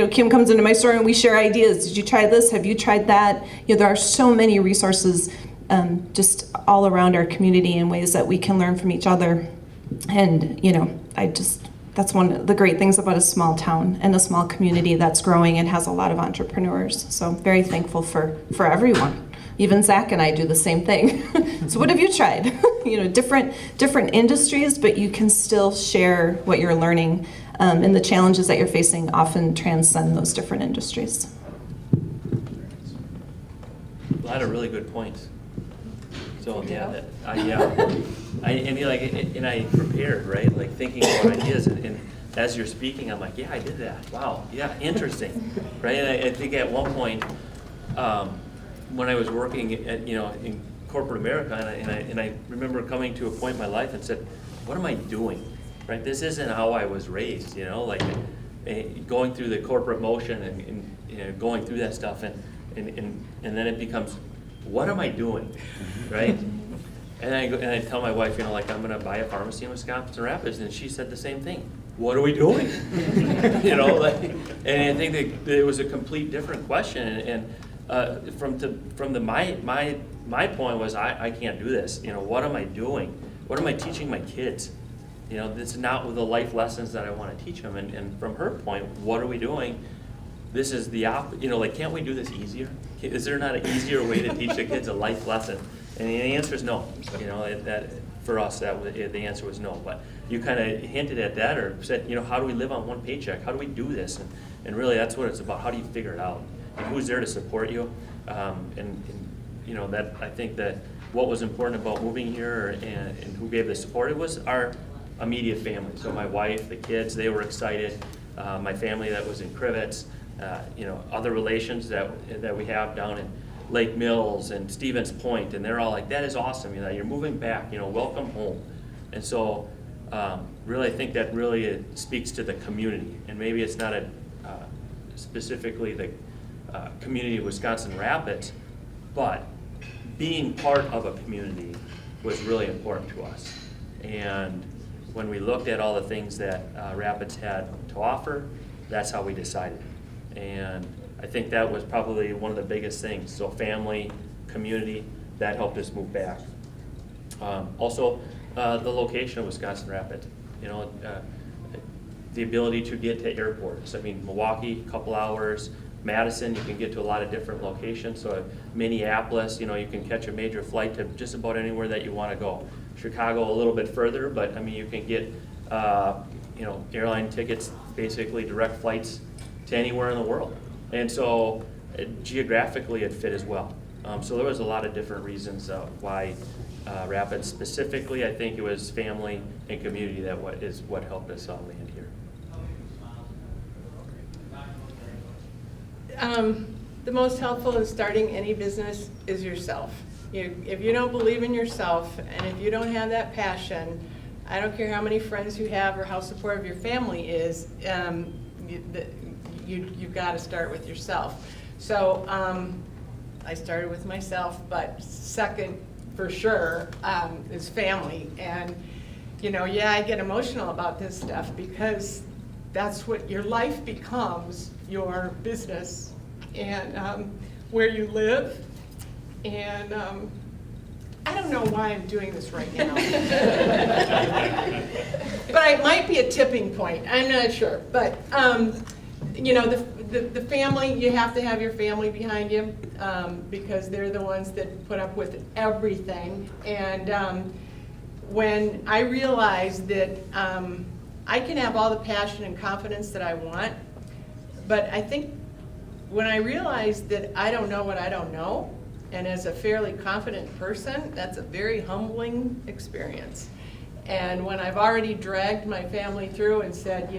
Kim comes into my store and we share ideas. Did you try this? Have you tried that? There are so many resources just all around our community in ways that we can learn from each other. And, that's one of the great things about a small town and a small community that's growing and has a lot of entrepreneurs. So I'm very thankful for everyone. Even Zach and I do the same thing. So what have you tried? Different industries, but you can still share what you're learning, and the challenges that you're facing often transcend those different industries. A lot of really good points. So I prepared, right? Like thinking about ideas, and as you're speaking, I'm like, yeah, I did that. Wow, yeah, interesting, right? And I think at one point, when I was working at, in corporate America, and I remember coming to a point in my life and said, what am I doing, right? This isn't how I was raised, going through the corporate motion and going through that stuff, and then it becomes, what am I doing, right? And I tell my wife, I'm going to buy a pharmacy in Wisconsin Rapids, and she said the same thing. What are we doing? And I think that it was a complete different question, and my point was, I can't do this. What am I doing? What am I teaching my kids? This is not with the life lessons that I want to teach them. And from her point, what are we doing? This is the can't we do this easier? Is there not an easier way to teach the kids a life lesson? And the answer is no. That for us, the answer was no. But you kind of hinted at that, or said, how do we live on one paycheck? How do we do this? And really, that's what it's about. How do you figure it out? And who's there to support you? That I think that what was important about moving here and who gave the support, it was our immediate family. So my wife, the kids, they were excited. My family that was in Crivets, other relations that we have down in Lake Mills and Stevens Point, and they're all like, that is awesome, you're moving back, welcome home. And so really, I think that really speaks to the community, and maybe it's not specifically the community of Wisconsin Rapids, but being part of a community was really important to us. And when we looked at all the things that Rapids had to offer, that's how we decided. And I think that was probably one of the biggest things. So family, community, that helped us move back. Also, the location of Wisconsin Rapids, the ability to get to airports. I mean, Milwaukee, a couple hours. Madison, you can get to a lot of different locations. So Minneapolis, you can catch a major flight to just about anywhere that you want to go. Chicago, a little bit further, but I mean, you can get, airline tickets, basically direct flights to anywhere in the world. And so geographically, it fit as well. So there was a lot of different reasons why Rapids specifically. I think it was family and community that is what helped us land here. The most helpful in starting any business is yourself. If you don't believe in yourself, and if you don't have that passion, I don't care how many friends you have or how supportive your family is, you've got to start with yourself. So I started with myself, but second for sure is family. And yeah, I get emotional about this stuff because that's what your life becomes, your business and where you live. And I don't know why I'm doing this right now. But it might be a tipping point. I'm not sure. But the family, you have to have your family behind you because they're the ones that put up with everything. And when I realized that I can have all the passion and confidence that I want, but I think when I realized that I don't know what I don't know, and as a fairly confident person, that's a very humbling experience. And when I've already dragged my family through and said,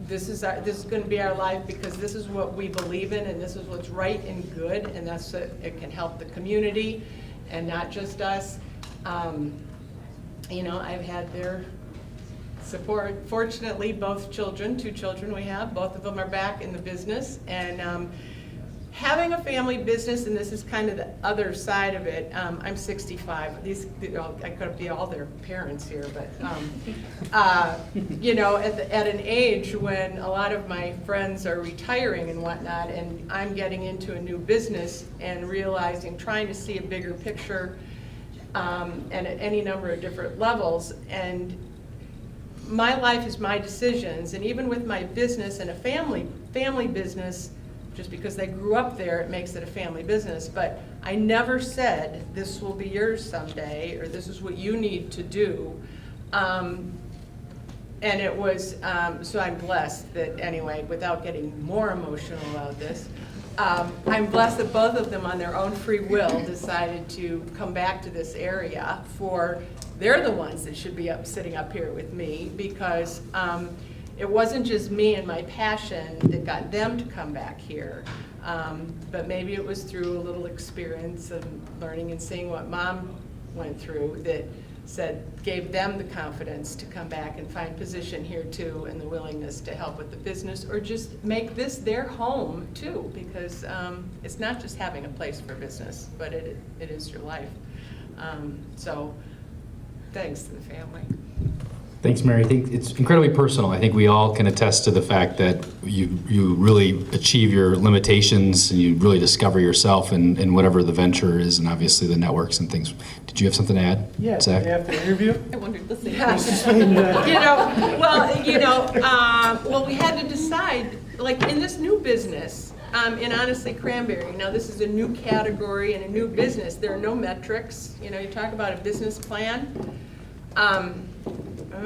this is going to be our life because this is what we believe in and this is what's right and good, and it can help the community and not just us. I've had their support. Fortunately, both children, 2 children we have, both of them are back in the business. And having a family business, and this is kind of the other side of it, I'm 65. I could be all their parents here, but at an age when a lot of my friends are retiring and whatnot, and I'm getting into a new business and realizing, trying to see a bigger picture, and at any number of different levels. And my life is my decisions, and even with my business and a family business, just because they grew up there, it makes it a family business. But I never said, this will be yours someday, or this is what you need to do. And it was, so I'm blessed that, anyway, without getting more emotional about this, I'm blessed that both of them on their own free will decided to come back to this area they're the ones that should be sitting up here with me, because it wasn't just me and my passion that got them to come back here, but maybe it was through a little experience of learning and seeing what Mom went through that gave them the confidence to come back and find position here too, and the willingness to help with the business, or just make this their home too, because it's not just having a place for business, but it is your life. So thanks to the family. Thanks, Mary. I think it's incredibly personal. I think we all can attest to the fact that you really achieve your limitations and you really discover yourself in whatever the venture is, and obviously the networks and things. Did you have something to add, Yeah, Zach? after the interview. I wondered the same. Well, we had to decide, like in this new business, and honestly, Cranberry, now this is a new category and a new business. There are no metrics. You talk about a business plan. I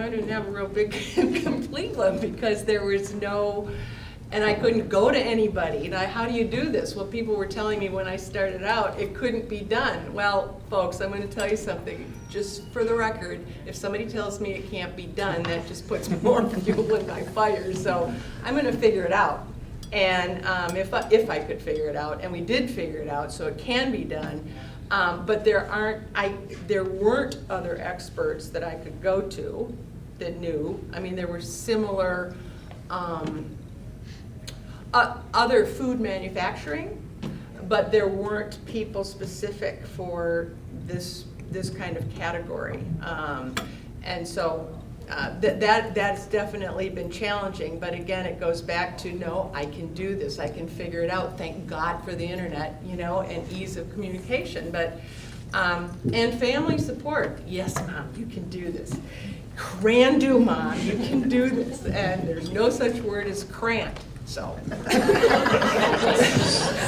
didn't have a real big complete one because there was no, and I couldn't go to anybody. How do you do this? Well, people were telling me when I started out, it couldn't be done. Well, folks, I'm going to tell you something. Just for the record, if somebody tells me it can't be done, that just puts more fuel in my fire. So I'm going to figure it out. And if I could figure it out, and we did figure it out, so it can be done. But there weren't other experts that I could go to that knew. I mean, there were similar other food manufacturing, but there weren't people specific for this kind of category. And so that's definitely been challenging. But again, it goes back to, no, I can do this. I can figure it out. Thank God for the internet, and ease of communication. But and family support. Yes, Mom, you can do this. Cran-do, Mom, you can do this. And there's no such word as cran't. So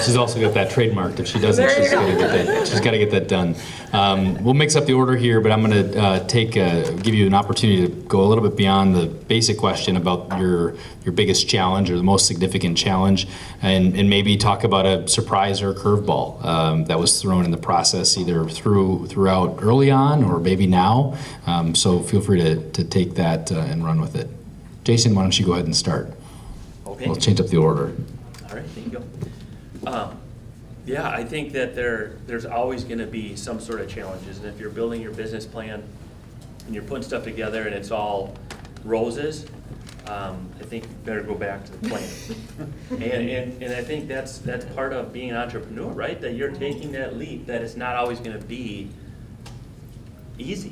She's also got that trademarked. If she doesn't, she's got to get that done. We'll mix up the order here, but I'm going to give you an opportunity to go a little bit beyond the basic question about your biggest challenge or the most significant challenge, and maybe talk about a surprise or a curveball that was thrown in the process, either throughout early on or maybe now. So feel free to take that and run with it. Jason, why don't you go ahead and start? Okay. We'll change up the order. All right, thank you. Yeah, I think that there's always going to be some sort of challenges, and if you're building your business plan and you're putting stuff together and it's all roses, I think you better go back to the plan. and I think that's part of being an entrepreneur, right? That you're taking that leap, that it's not always going to be easy.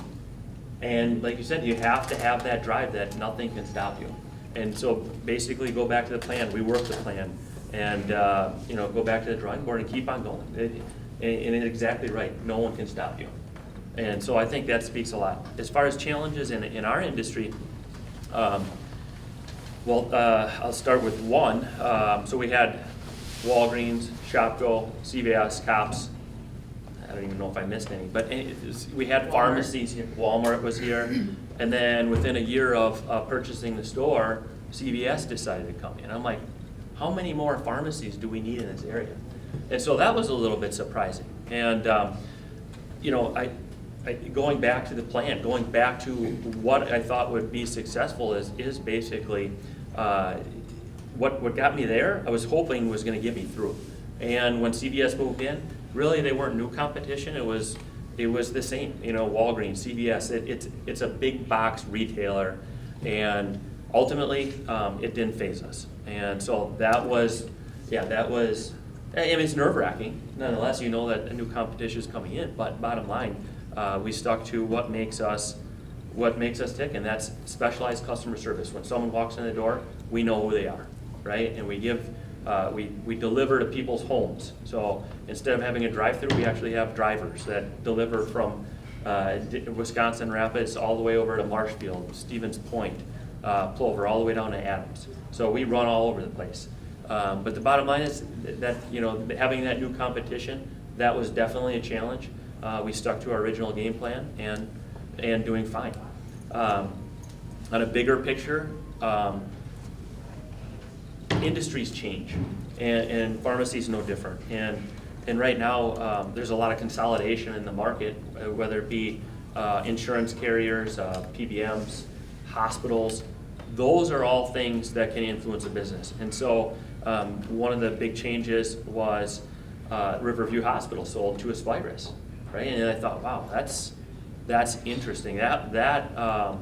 And like you said, you have to have that drive that nothing can stop you. And so basically go back to the plan, rework the plan, and go back to the drawing board and keep on going. And it's exactly right, no one can stop you. And so I think that speaks a lot. As far as challenges in our industry, I'll start with one. So we had Walgreens, ShopGo, CVS, Cops. I don't even know if I missed any, but we had pharmacies here. Walmart was here. And then within a year of purchasing the store, CVS decided to come in. I'm like, how many more pharmacies do we need in this area? And so that was a little bit surprising. And, going back to the plan, going back to what I thought would be successful is basically what got me there, I was hoping was going to get me through. And when CVS moved in, really they weren't new competition. It was the same. Walgreens, CVS. It's a big box retailer, and ultimately it didn't faze us. And so that was. It's nerve-wracking. Nonetheless, you know that a new competition is coming in. But bottom line, we stuck to what makes us tick, and that's specialized customer service. When someone walks in the door, we know who they are, right? And we give. We deliver to people's homes. So instead of having a drive-through, we actually have drivers that deliver from Wisconsin Rapids all the way over to Marshfield, Stevens Point, Plover, all the way down to Adams. So we run all over the place. But the bottom line is that having that new competition, that was definitely a challenge. We stuck to our original game plan and doing fine. On a bigger picture, industries change, and pharmacy is no different. And right now, there's a lot of consolidation in the market, whether it be insurance carriers, PBMs, hospitals. Those are all things that can influence a business. And so one of the big changes was Riverview Hospital sold to Aspirus, right? And I thought, wow, that's interesting. That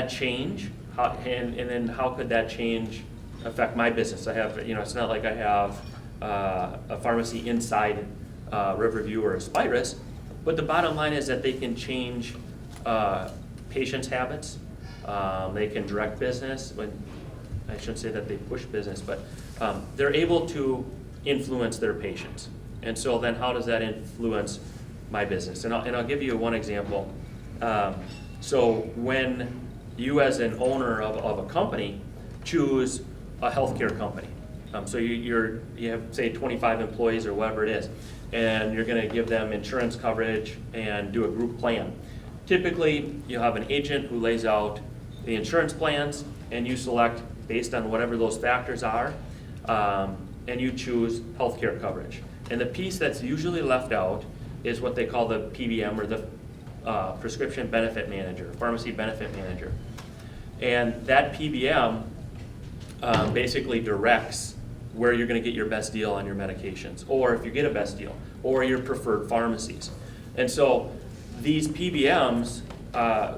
change, and then how could that change affect my business? I have, it's not like I have a pharmacy inside Riverview or Aspirus, but the bottom line is that they can change patients' habits. They can direct business. I shouldn't say that they push business, but they're able to influence their patients. And so then how does that influence my business? And I'll give you one example. So when you as an owner of a company choose a healthcare company, so you have, say, 25 employees or whatever it is, and you're going to give them insurance coverage and do a group plan. Typically, you have an agent who lays out the insurance plans, and you select based on whatever those factors are, and you choose healthcare coverage. And the piece that's usually left out is what they call the PBM, or the prescription benefit manager, pharmacy benefit manager. And that PBM basically directs where you're going to get your best deal on your medications, or if you get a best deal, or your preferred pharmacies. And so these PBMs,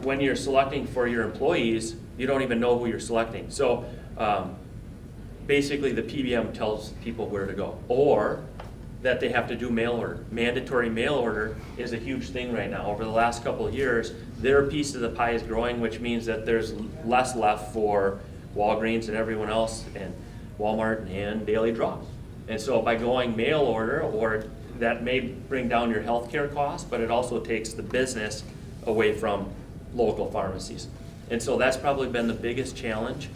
when you're selecting for your employees, you don't even know who you're selecting. So basically the PBM tells people where to go, or that they have to do mail order. Mandatory mail order is a huge thing right now. Over the last couple of years, their piece of the pie is growing, which means that there's less left for Walgreens and everyone else, and Walmart and Daily Draw. And so by going mail order, or that may bring down your healthcare costs, but it also takes the business away from local pharmacies. And so that's probably been the biggest challenge.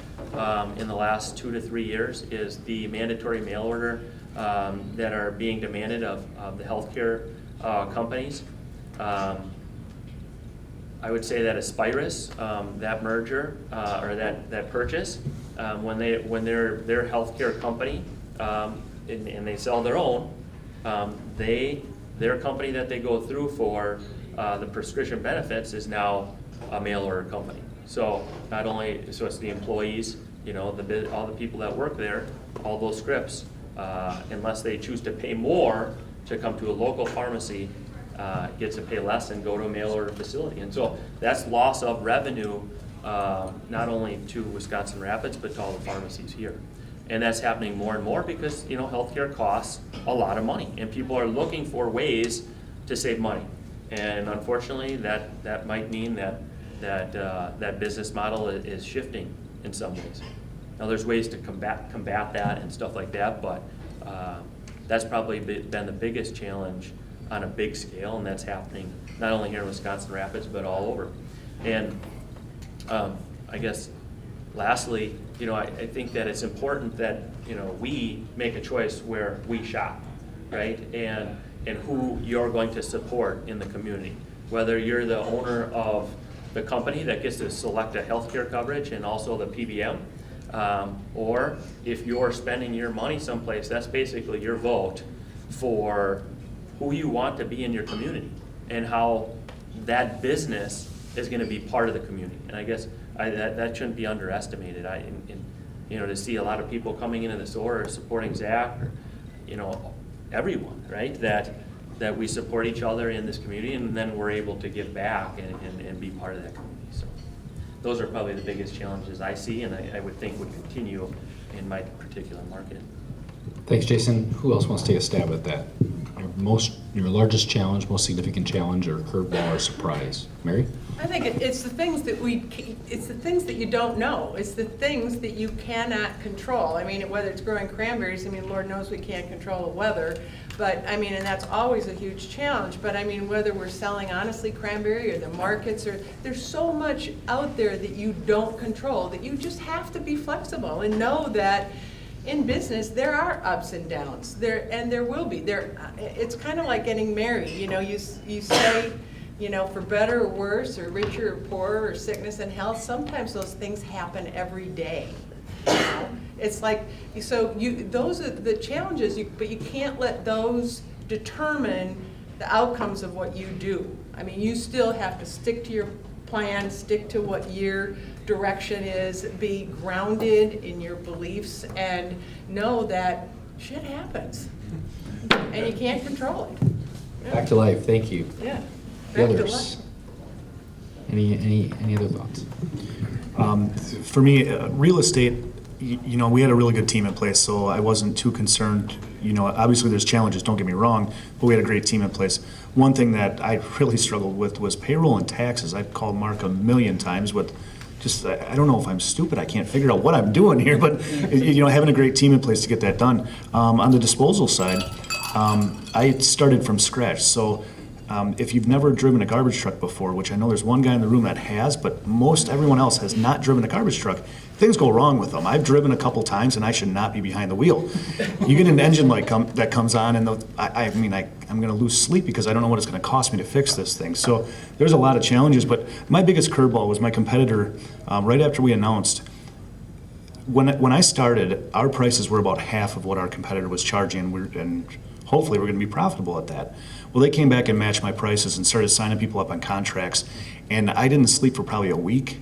in the last 2 to 3 years is the mandatory mail order that are being demanded of the healthcare companies. I would say that Aspirus, that merger or that purchase, when their healthcare company and they sell their own, their company that they go through for the prescription benefits is now a mail order company. So not only it's the employees, all the people that work there, all those scripts, unless they choose to pay more to come to a local pharmacy, gets to pay less and go to a mail order facility. And so that's loss of revenue, not only to Wisconsin Rapids, but to all the pharmacies here. And that's happening more and more because, healthcare costs a lot of money and people are looking for ways to save money. And unfortunately, that might mean that business model is shifting in some ways. Now there's ways to combat that and stuff like that, but that's probably been the biggest challenge on a big scale, and that's happening not only here in Wisconsin Rapids, but all over. And I guess lastly, I think that it's important that, we make a choice where we shop, right? And who you're going to support in the community. Whether you're the owner of the company that gets to select a healthcare coverage and also the PBM, or if you're spending your money someplace, that's basically your vote for who you want to be in your community and how that business is going to be part of the community. And I guess that shouldn't be underestimated. To see a lot of people coming into the store or supporting Zach, or everyone, right? That we support each other in this community, and then we're able to give back and be part of that community. So those are probably the biggest challenges I see, and I would think would continue in my particular market. Thanks, Jason. Who else wants to take a stab at that? Your largest challenge, most significant challenge, or curveball or surprise? Mary? I think it's the things that it's the things that you don't know. It's the things that you cannot control. I mean, whether it's growing cranberries, Lord knows we can't control the weather, but and that's always a huge challenge. But whether we're selling honestly cranberry or the markets, or there's so much out there that you don't control that you just have to be flexible and know that in business there are ups and downs. There will be. It's kind of like getting married. You say, for better or worse, or richer or poorer, or sickness and health, sometimes those things happen every day. It's like, those are the challenges, but you can't let those determine the outcomes of what you do. You still have to stick to your plan, stick to what your direction is, be grounded in your beliefs, and know that shit happens, and you can't control it. Yeah. Back to life. Thank you. Yeah. The Back to others? life. Any other thoughts? For me, real estate, we had a really good team in place, so I wasn't too concerned. Obviously there's challenges, don't get me wrong, but we had a great team in place. One thing that I really struggled with was payroll and taxes. I've called Mark a million times with just, I don't know if I'm stupid, I can't figure out what I'm doing here, but having a great team in place to get that done. On the disposal side, I started from scratch. So if you've never driven a garbage truck before, which I know there's one guy in the room that has, but everyone else has not driven a garbage truck, things go wrong with them. I've driven a couple times and I should not be behind the wheel. You get an engine light that comes on and I'm going to lose sleep because I don't know what it's going to cost me to fix this thing. So there's a lot of challenges, but my biggest curveball was my competitor. Right after we announced, when I started, our prices were about half of what our competitor was charging, and hopefully we're going to be profitable at that. Well, they came back and matched my prices and started signing people up on contracts, and I didn't sleep for probably a week,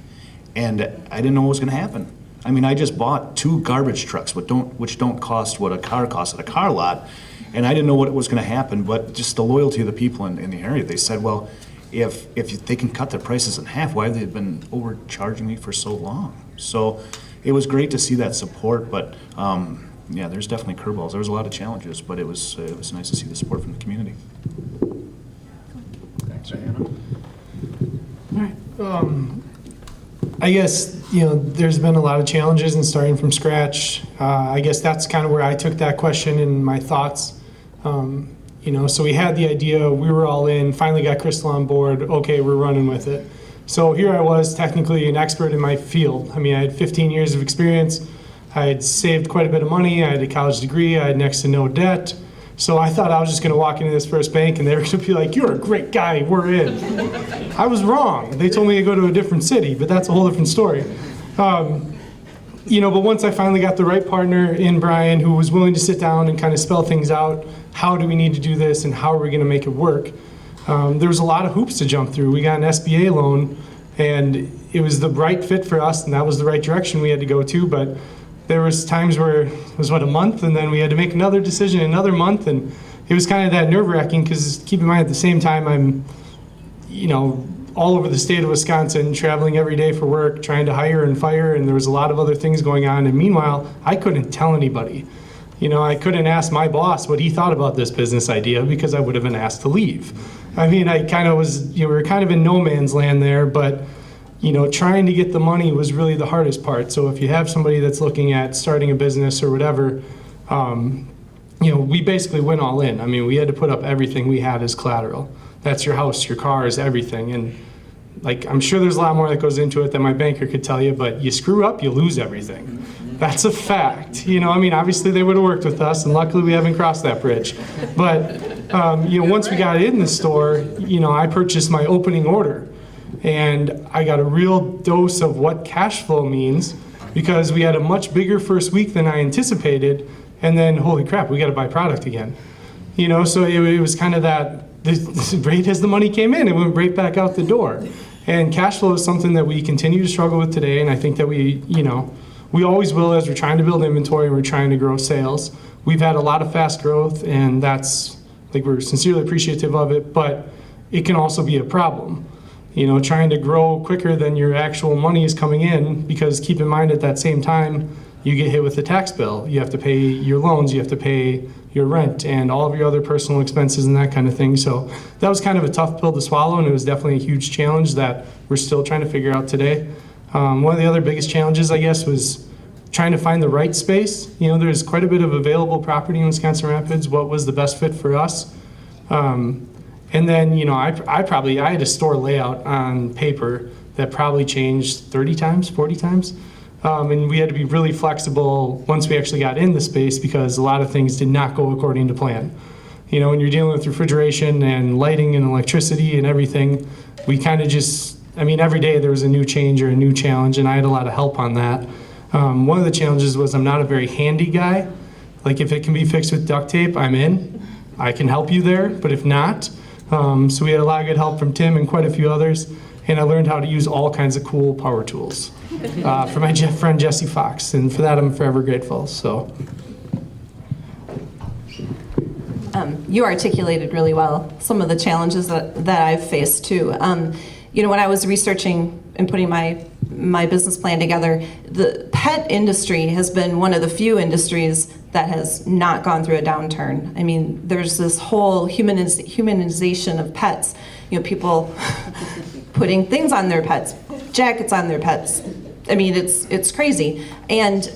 and I didn't know what was going to happen. I just bought 2 garbage trucks, which don't cost what a car costs at a car lot, and I didn't know what was going to happen, but just the loyalty of the people in the area. They said, well, if they can cut their prices in half, why have they been overcharging me for so long? So it was great to see that support, but yeah, there's definitely curveballs. There was a lot of challenges, but it was nice to see the support from the community. Thanks, Diana. All right. I guess, there's been a lot of challenges in starting from scratch. I guess that's kind of where I took that question and my thoughts. So we had the idea, we were all in, finally got Crystal on board, okay, we're running with it. So here I was, technically an expert in my field. I mean, I had 15 years of experience. I had saved quite a bit of money. I had a college degree. I had next to no debt. So I thought I was just going to walk into this first bank and they were going to be like, "You're a great guy, we're in." I was wrong. They told me to go to a different city, but that's a whole different story. But once I finally got the right partner in Brian, who was willing to sit down and kind of spell things out, how do we need to do this and how are we going to make it work? There was a lot of hoops to jump through. We got an SBA loan, and it was the right fit for us, and that was the right direction we had to go to. But there was times where it was, a month, and then we had to make another decision another month, and it was kind of that nerve-wracking because keep in mind at the same time I'm, all over the state of Wisconsin, traveling every day for work, trying to hire and fire, and there was a lot of other things going on. And meanwhile, I couldn't tell anybody. I couldn't ask my boss what he thought about this business idea because I would have been asked to leave. I mean, I kind of was, we were kind of in no man's land there, but, trying to get the money was really the hardest part. So if you have somebody that's looking at starting a business or whatever, we basically went all in. I mean, we had to put up everything we had as collateral. That's your house, your cars, everything. And I'm sure there's a lot more that goes into it than my banker could tell you, but you screw up, you lose everything. That's a fact. Obviously they would have worked with us, and luckily we haven't crossed that bridge. But, once we got in the store, I purchased my opening order. And I got a real dose of what cash flow means because we had a much bigger first week than I anticipated. And then, holy crap, we got to buy product again. So it was kind of that, right as the money came in, it went right back out the door. And cash flow is something that we continue to struggle with today, and I think that we always will as we're trying to build inventory and we're trying to grow sales. We've had a lot of fast growth, and that's, we're sincerely appreciative of it, but it can also be a problem. Trying to grow quicker than your actual money is coming in, because keep in mind at that same time, you get hit with the tax bill. You have to pay your loans, you have to pay your rent and all of your other personal expenses and that kind of thing. So that was kind of a tough pill to swallow, and it was definitely a huge challenge that we're still trying to figure out today. One of the other biggest challenges, I guess, was trying to find the right space. There's quite a bit of available property in Wisconsin Rapids. What was the best fit for us? And then, I had a store layout on paper that probably changed 30 times, 40 times. And we had to be really flexible once we actually got in the space because a lot of things did not go according to plan. When you're dealing with refrigeration and lighting and electricity and everything, we kind of just, every day there was a new change or a new challenge, and I had a lot of help on that. One of the challenges was I'm not a very handy guy. If it can be fixed with duct tape, I'm in. I can help you there, but if not, so we had a lot of good help from Tim and quite a few others, and I learned how to use all kinds of cool power tools from my friend Jesse Fox, and for that I'm forever grateful. So, you articulated really well some of the challenges that I've faced too. When I was researching and putting my business plan together, the pet industry has been one of the few industries that has not gone through a downturn. There's this whole humanization of pets. People putting things on their pets, jackets on their pets. It's crazy. And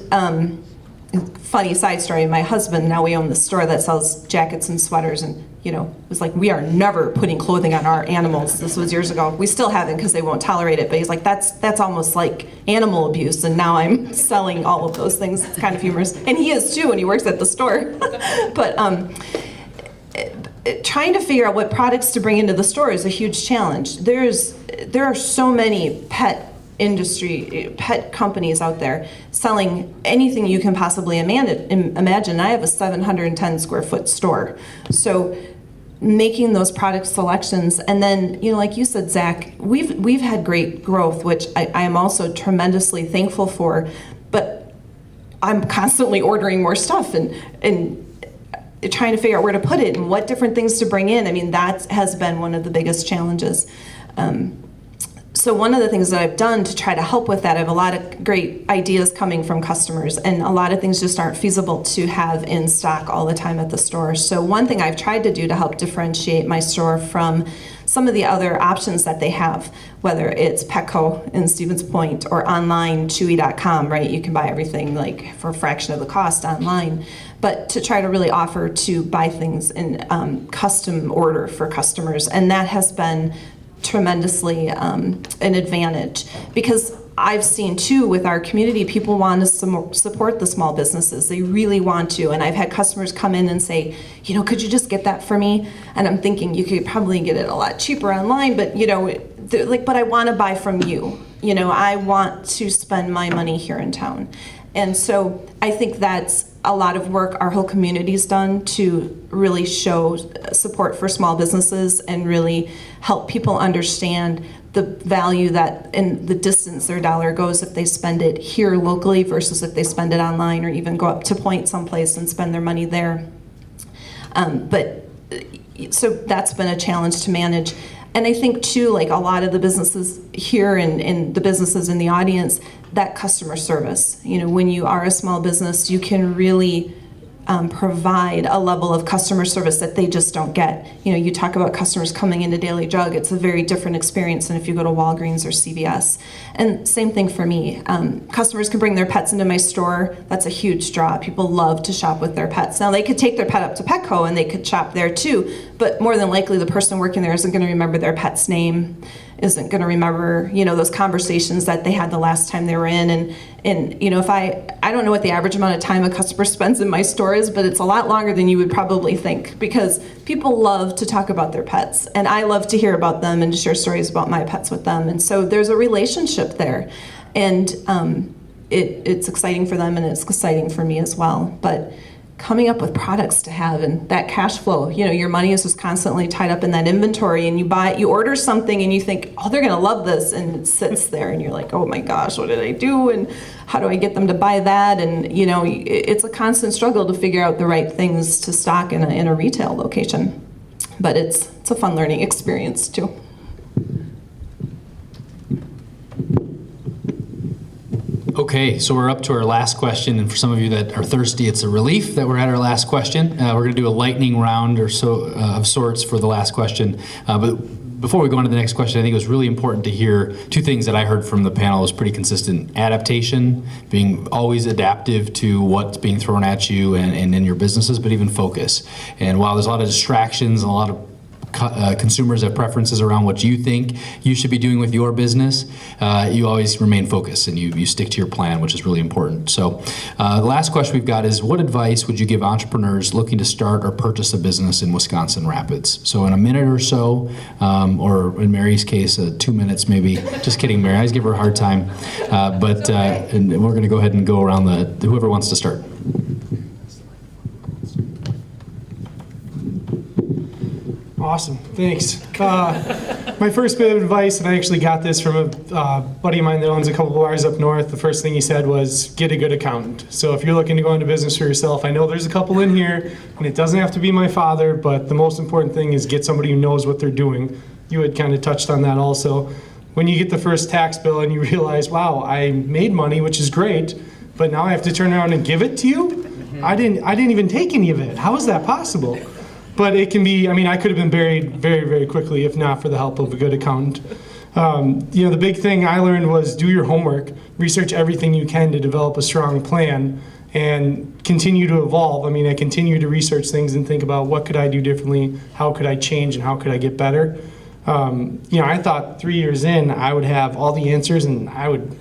funny side story, my husband, now we own the store that sells jackets and sweaters, and it was like, we are never putting clothing on our animals. This was years ago. We still haven't because they won't tolerate it, but he's like, that's almost like animal abuse, and now I'm selling all of those things. It's kind of humorous. And he is too, and he works at the store. But trying to figure out what products to bring into the store is a huge challenge. There are so many pet companies out there selling anything you can possibly imagine. I have a 710 square foot store. So making those product selections, and then, like you said, Zach, we've had great growth, which I am also tremendously thankful for, but I'm constantly ordering more stuff and trying to figure out where to put it and what different things to bring in. That has been one of the biggest challenges. So one of the things that I've done to try to help with that, I have a lot of great ideas coming from customers, and a lot of things just aren't feasible to have in stock all the time at the store. So one thing I've tried to do to help differentiate my store from some of the other options that they have, whether it's Petco in Stevens Point or online, Chewy.com, right? You can buy everything for a fraction of the cost online. But to try to really offer to buy things in custom order for customers, and that has been tremendously an advantage, because I've seen too with our community, people want to support the small businesses. They really want to, and I've had customers come in and say, you know, could you just get that for me? And I'm thinking you could probably get it a lot cheaper online, but you know, like, but I want to buy from you. You know, I want to spend my money here in town. And so I think that's a lot of work our whole community's done to really show support for small businesses and really help people understand the value that in the distance their dollar goes if they spend it here locally versus if they spend it online, or even go up to Point someplace and spend their money there. So that's been a challenge to manage. And I think too, like a lot of the businesses here and the businesses in the audience, that customer service. You know, when you are a small business, you can really provide a level of customer service that they just don't get. You know, you talk about customers coming into Daily Jug, it's a very different experience than if you go to Walgreens or CVS. And same thing for me. Customers can bring their pets into my store. That's a huge draw. People love to shop with their pets. Now, they could take their pet up to Petco and they could shop there too, but more than likely the person working there isn't going to remember their pet's name, isn't going to remember, you know, those conversations that they had the last time they were in. And you know, if I don't know what the average amount of time a customer spends in my store is, but it's a lot longer than you would probably think, because people love to talk about their pets, and I love to hear about them and to share stories about my pets with them. And so there's a relationship there, and it's exciting for them and it's exciting for me as well. But coming up with products to have and that cash flow, you know, your money is just constantly tied up in that inventory, and you order something and you think, oh, they're gonna love this, and it sits there and you're like, oh my gosh, what did I do, and how do I get them to buy that? And you know, it's a constant struggle to figure out the right things to stock in a retail location. But it's a fun learning experience too. Okay, so we're up to our last question, and for some of you that are thirsty, it's a relief that we're at our last question. We're going to do a lightning round or so of sorts for the last question. But before we go on to the next question, I think it was really important to hear two things that I heard from the panel was pretty consistent. Adaptation, being always adaptive to what's being thrown at you and in your businesses, but even focus. And while there's a lot of distractions and a lot of consumers have preferences around what you think you should be doing with your business, you always remain focused and you stick to your plan, which is really important. So the last question we've got is, what advice would you give entrepreneurs looking to start or purchase a business in Wisconsin Rapids? So in a minute or so, or in Mary's case, 2 minutes maybe. Just kidding, Mary, I always give her a hard time. And we're going to go ahead and go around whoever wants to start. Awesome, thanks. My first bit of advice, and I actually got this from a buddy of mine that owns a couple of bars up north, the first thing he said was, get a good accountant. So if you're looking to go into business for yourself, I know there's a couple in here, and it doesn't have to be my father, but the most important thing is get somebody who knows what they're doing. You had kind of touched on that also. When you get the first tax bill and you realize, wow, I made money, which is great, but now I have to turn around and give it to you? I didn't even take any of it. How is that possible? But it can be, I mean, I could have been buried very, very quickly if not for the help of a good accountant. You know, the big thing I learned was do your homework, research everything you can to develop a strong plan, and continue to evolve. I mean, I continue to research things and think about what could I do differently, how could I change, and how could I get better. You know, I thought 3 years in I would have all the answers and I would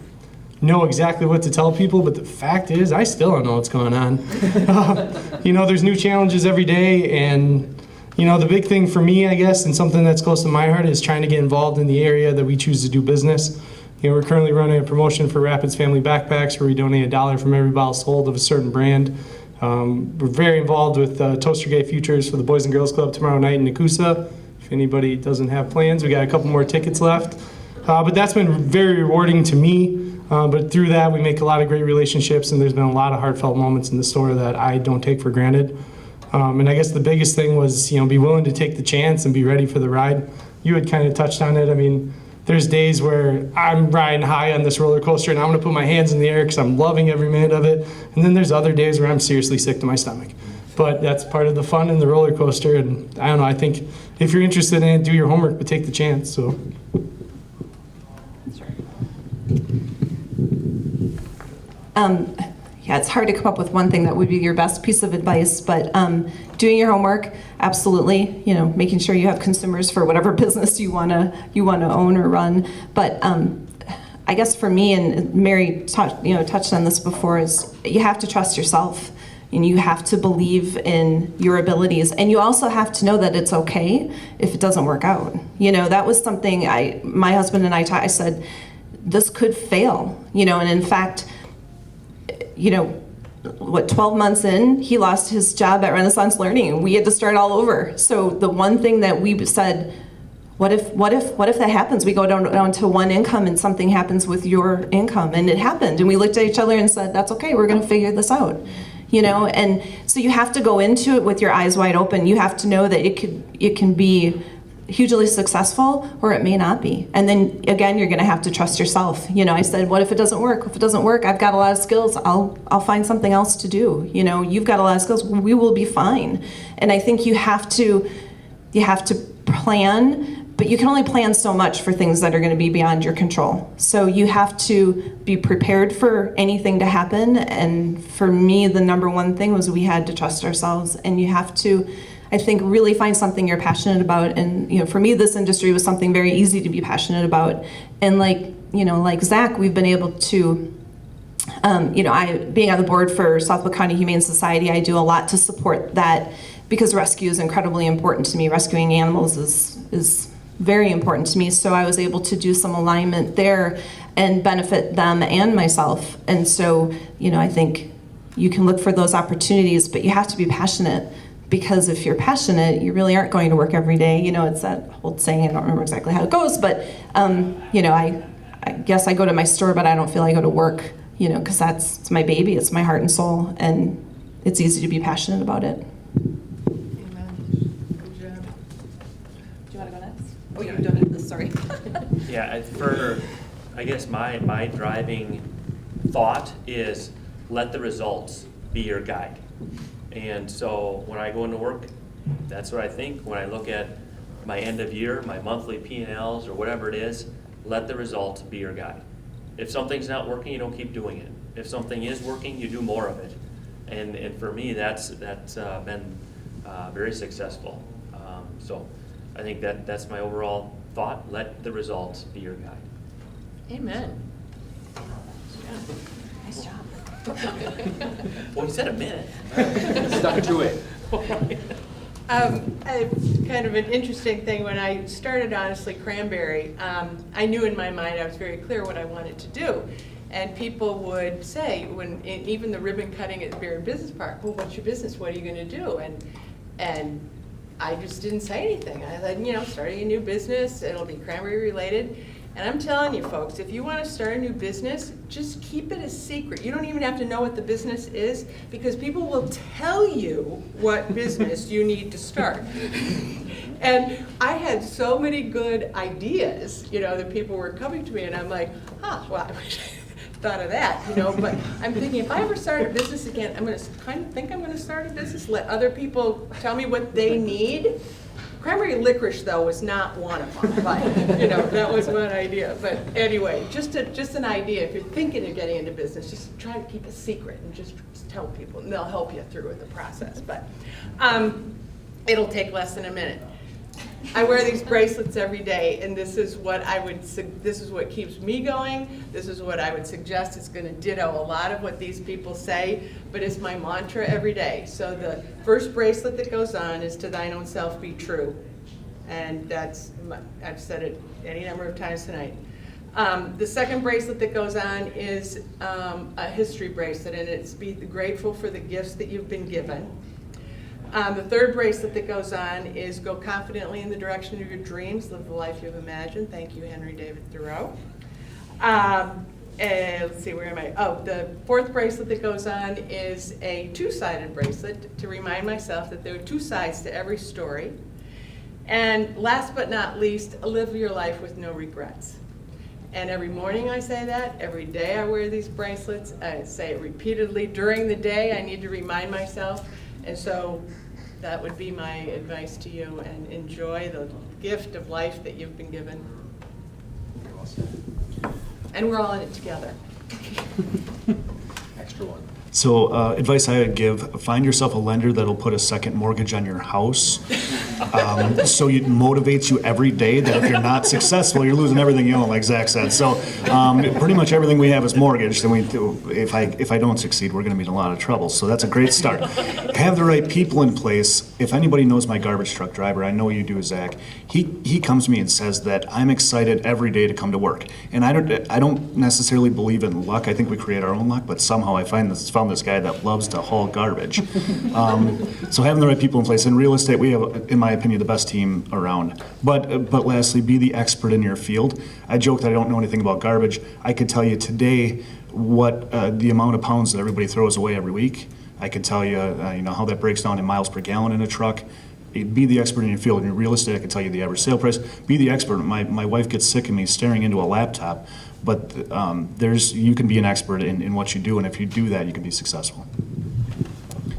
know exactly what to tell people, but the fact is I still don't know what's going on. You know, there's new challenges every day, and you know, the big thing for me, I guess, and something that's close to my heart is trying to get involved in the area that we choose to do business. You know, we're currently running a promotion for Rapids Family Backpacks where we donate $1 from every bottle sold of a certain brand. We're very involved with Toaster Gate Futures for the Boys and Girls Club tomorrow night in Nakusa. If anybody doesn't have plans, we got a couple more tickets left. But that's been very rewarding to me. But through that, we make a lot of great relationships, and there's been a lot of heartfelt moments in the store that I don't take for granted. And I guess the biggest thing was, you know, be willing to take the chance and be ready for the ride. You had kind of touched on it. I mean, there's days where I'm riding high on this roller coaster and I'm going to put my hands in the air because I'm loving every minute of it. And then there's other days where I'm seriously sick to my stomach. But that's part of the fun in the roller coaster. And I don't know, I think if you're interested in it, do your homework, but take the chance. So. yeah, it's hard to come up with one thing that would be your best piece of advice, but doing your homework, absolutely. You know, making sure you have consumers for whatever business you wanna own or run. But I guess for me, and Mary touched on this before, is you have to trust yourself, and you have to believe in your abilities, and you also have to know that it's okay if it doesn't work out. You know, that was something my husband and I said, this could fail. You know, and in fact, you know, 12 months in, he lost his job at Renaissance Learning, and we had to start all over. So the one thing that we said, what if that happens? We go down to one income and something happens with your income, and it happened. And we looked at each other and said, that's okay, we're gonna figure this out. You know, and so you have to go into it with your eyes wide open. You have to know that it can be hugely successful, or it may not be. And then again, you're gonna have to trust yourself. You know, I said, what if it doesn't work? If it doesn't work, I've got a lot of skills. I'll find something else to do. You know, you've got a lot of skills. We will be fine. And I think you have to plan. But you can only plan so much for things that are going to be beyond your control. So you have to be prepared for anything to happen. And for me, the number one thing was we had to trust ourselves. And you have to, I think, really find something you're passionate about. And you know, for me, this industry was something very easy to be passionate about. And like Zach, we've been able to, being on the board for Southwood County Humane Society, I do a lot to support that because rescue is incredibly important to me. Rescuing animals is very important to me, so I was able to do some alignment there and benefit them and myself. And so, you know, I think you can look for those opportunities, but you have to be passionate, because if you're passionate, you really aren't going to work every day. You know, it's that old saying, I don't remember exactly how it goes, but, you know, I guess I go to my store, but I don't feel I go to work, you know, because it's my baby, it's my heart and soul, and it's easy to be passionate about it. Oh, you're doing it. Sorry. Yeah, I guess my driving thought is let the results be your guide. And so when I go into work, that's what I think. When I look at my end of year, my monthly P&Ls or whatever it is, let the results be your guide. If something's not working, you don't keep doing it. If something is working, you do more of it. And for me, that's been very successful. So I think that's my overall thought. Let the results be your guide. Amen. Nice job. Well, you said a minute. Stuck to it. Kind of an interesting thing, when I started, honestly, Cranberry, I knew in my mind, I was very clear what I wanted to do. And people would say, even the ribbon cutting at the Beer and Business Park, well, what's your business? What are you going to do? And I just didn't say anything. I said, you know, starting a new business, it'll be Cranberry related. And I'm telling you folks, if you want to start a new business, just keep it a secret. You don't even have to know what the business is, because people will tell you what business you need to start. And I had so many good ideas, you know, that people were coming to me, and I'm like, well, I wish I thought of that, you know, but I'm thinking, if I ever start a business again, I'm going to kind of think I'm going to start a business, let other people tell me what they need. Cranberry licorice, though, was not one of them, but, you know, that was one idea. But anyway, just an idea. If you're thinking of getting into business, just try to keep a secret and just tell people, and they'll help you through the process. But it'll take less than a minute. I wear these bracelets every day, and this is what this is what keeps me going. This is what I would suggest. It's going to ditto a lot of what these people say, but it's my mantra every day. So the first bracelet that goes on is "To thine own self be true," and I've said it any number of times tonight. The second bracelet that goes on is a history bracelet, and it's "Be grateful for the gifts that you've been given." The third bracelet that goes on is "Go confidently in the direction of your dreams, live the life you've imagined." Thank you, Henry David Thoreau. And let's see, where am I? Oh, the fourth bracelet that goes on is a two-sided bracelet to remind myself that there are two sides to every story. And last but not least, live your life with no regrets. And every morning I say that, every day I wear these bracelets, I say it repeatedly during the day. I need to remind myself. And so that would be my advice to you, and enjoy the gift of life that you've been given. And we're all in it together. Extra one. So advice I would give, find yourself a lender that'll put a second mortgage on your house. So it motivates you every day that if you're not successful, you're losing everything you own, like Zach said. So pretty much everything we have is mortgaged, and if I don't succeed, we're gonna be in a lot of trouble. So that's a great start. Have the right people in place. If anybody knows my garbage truck driver, I know you do, Zach, he comes to me and says that I'm excited every day to come to work. And I don't necessarily believe in luck. I think we create our own luck, but somehow I found this guy that loves to haul garbage. So having the right people in place. In real estate, we have, in my opinion, the best team around. But lastly, be the expert in your field. I joke that I don't know anything about garbage. I could tell you today what the amount of pounds that everybody throws away every week. I could tell you, how that breaks down in miles per gallon in a truck. Be the expert in your field. In real estate, I can tell you the average sale price. Be the expert. My wife gets sick of me staring into a laptop, but you can be an expert in what you do, and if you do that, you can be successful.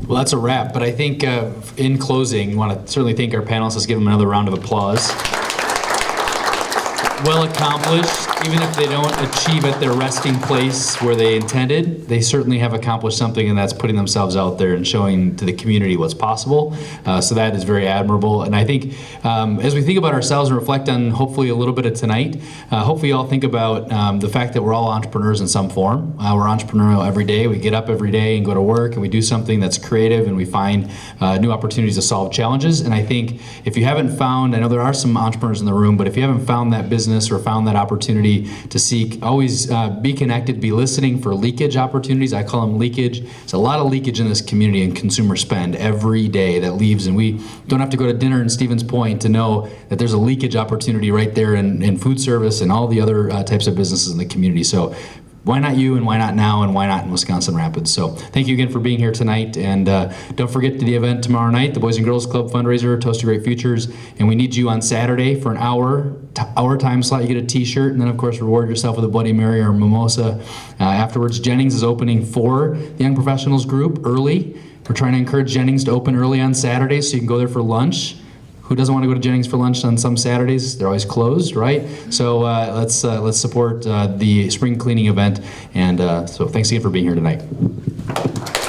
Well, that's a wrap, but I think in closing, I want to certainly thank our panelists. Let's give them another round of applause. Well accomplished. Even if they don't achieve at their resting place where they intended, they certainly have accomplished something, and that's putting themselves out there and showing to the community what's possible. So that is very admirable. And I think as we think about ourselves and reflect on hopefully a little bit of tonight, hopefully you all think about the fact that we're all entrepreneurs in some form. We're entrepreneurial every day. We get up every day and go to work, and we do something that's creative, and we find new opportunities to solve challenges. And I think if you haven't found, I know there are some entrepreneurs in the room, but if you haven't found that business or found that opportunity to seek, always be connected, be listening for leakage opportunities. I call them leakage. There's a lot of leakage in this community and consumer spend every day that leaves, and we don't have to go to dinner in Stevens Point to know that there's a leakage opportunity right there in food service and all the other types of businesses in the community. So why not you, and why not now, and why not in Wisconsin Rapids? So thank you again for being here tonight, and don't forget the event tomorrow night, the Boys and Girls Club fundraiser, Toast to Great Futures, and we need you on Saturday for an hour time slot. You get a t-shirt, and then of course reward yourself with a Bloody Mary or mimosa. Afterwards, Jennings is opening for the Young Professionals group early. We're trying to encourage Jennings to open early on Saturdays so you can go there for lunch. Who doesn't want to go to Jennings for lunch on some Saturdays? They're always closed, right? So let's support the spring cleaning event. And so thanks again for being here tonight.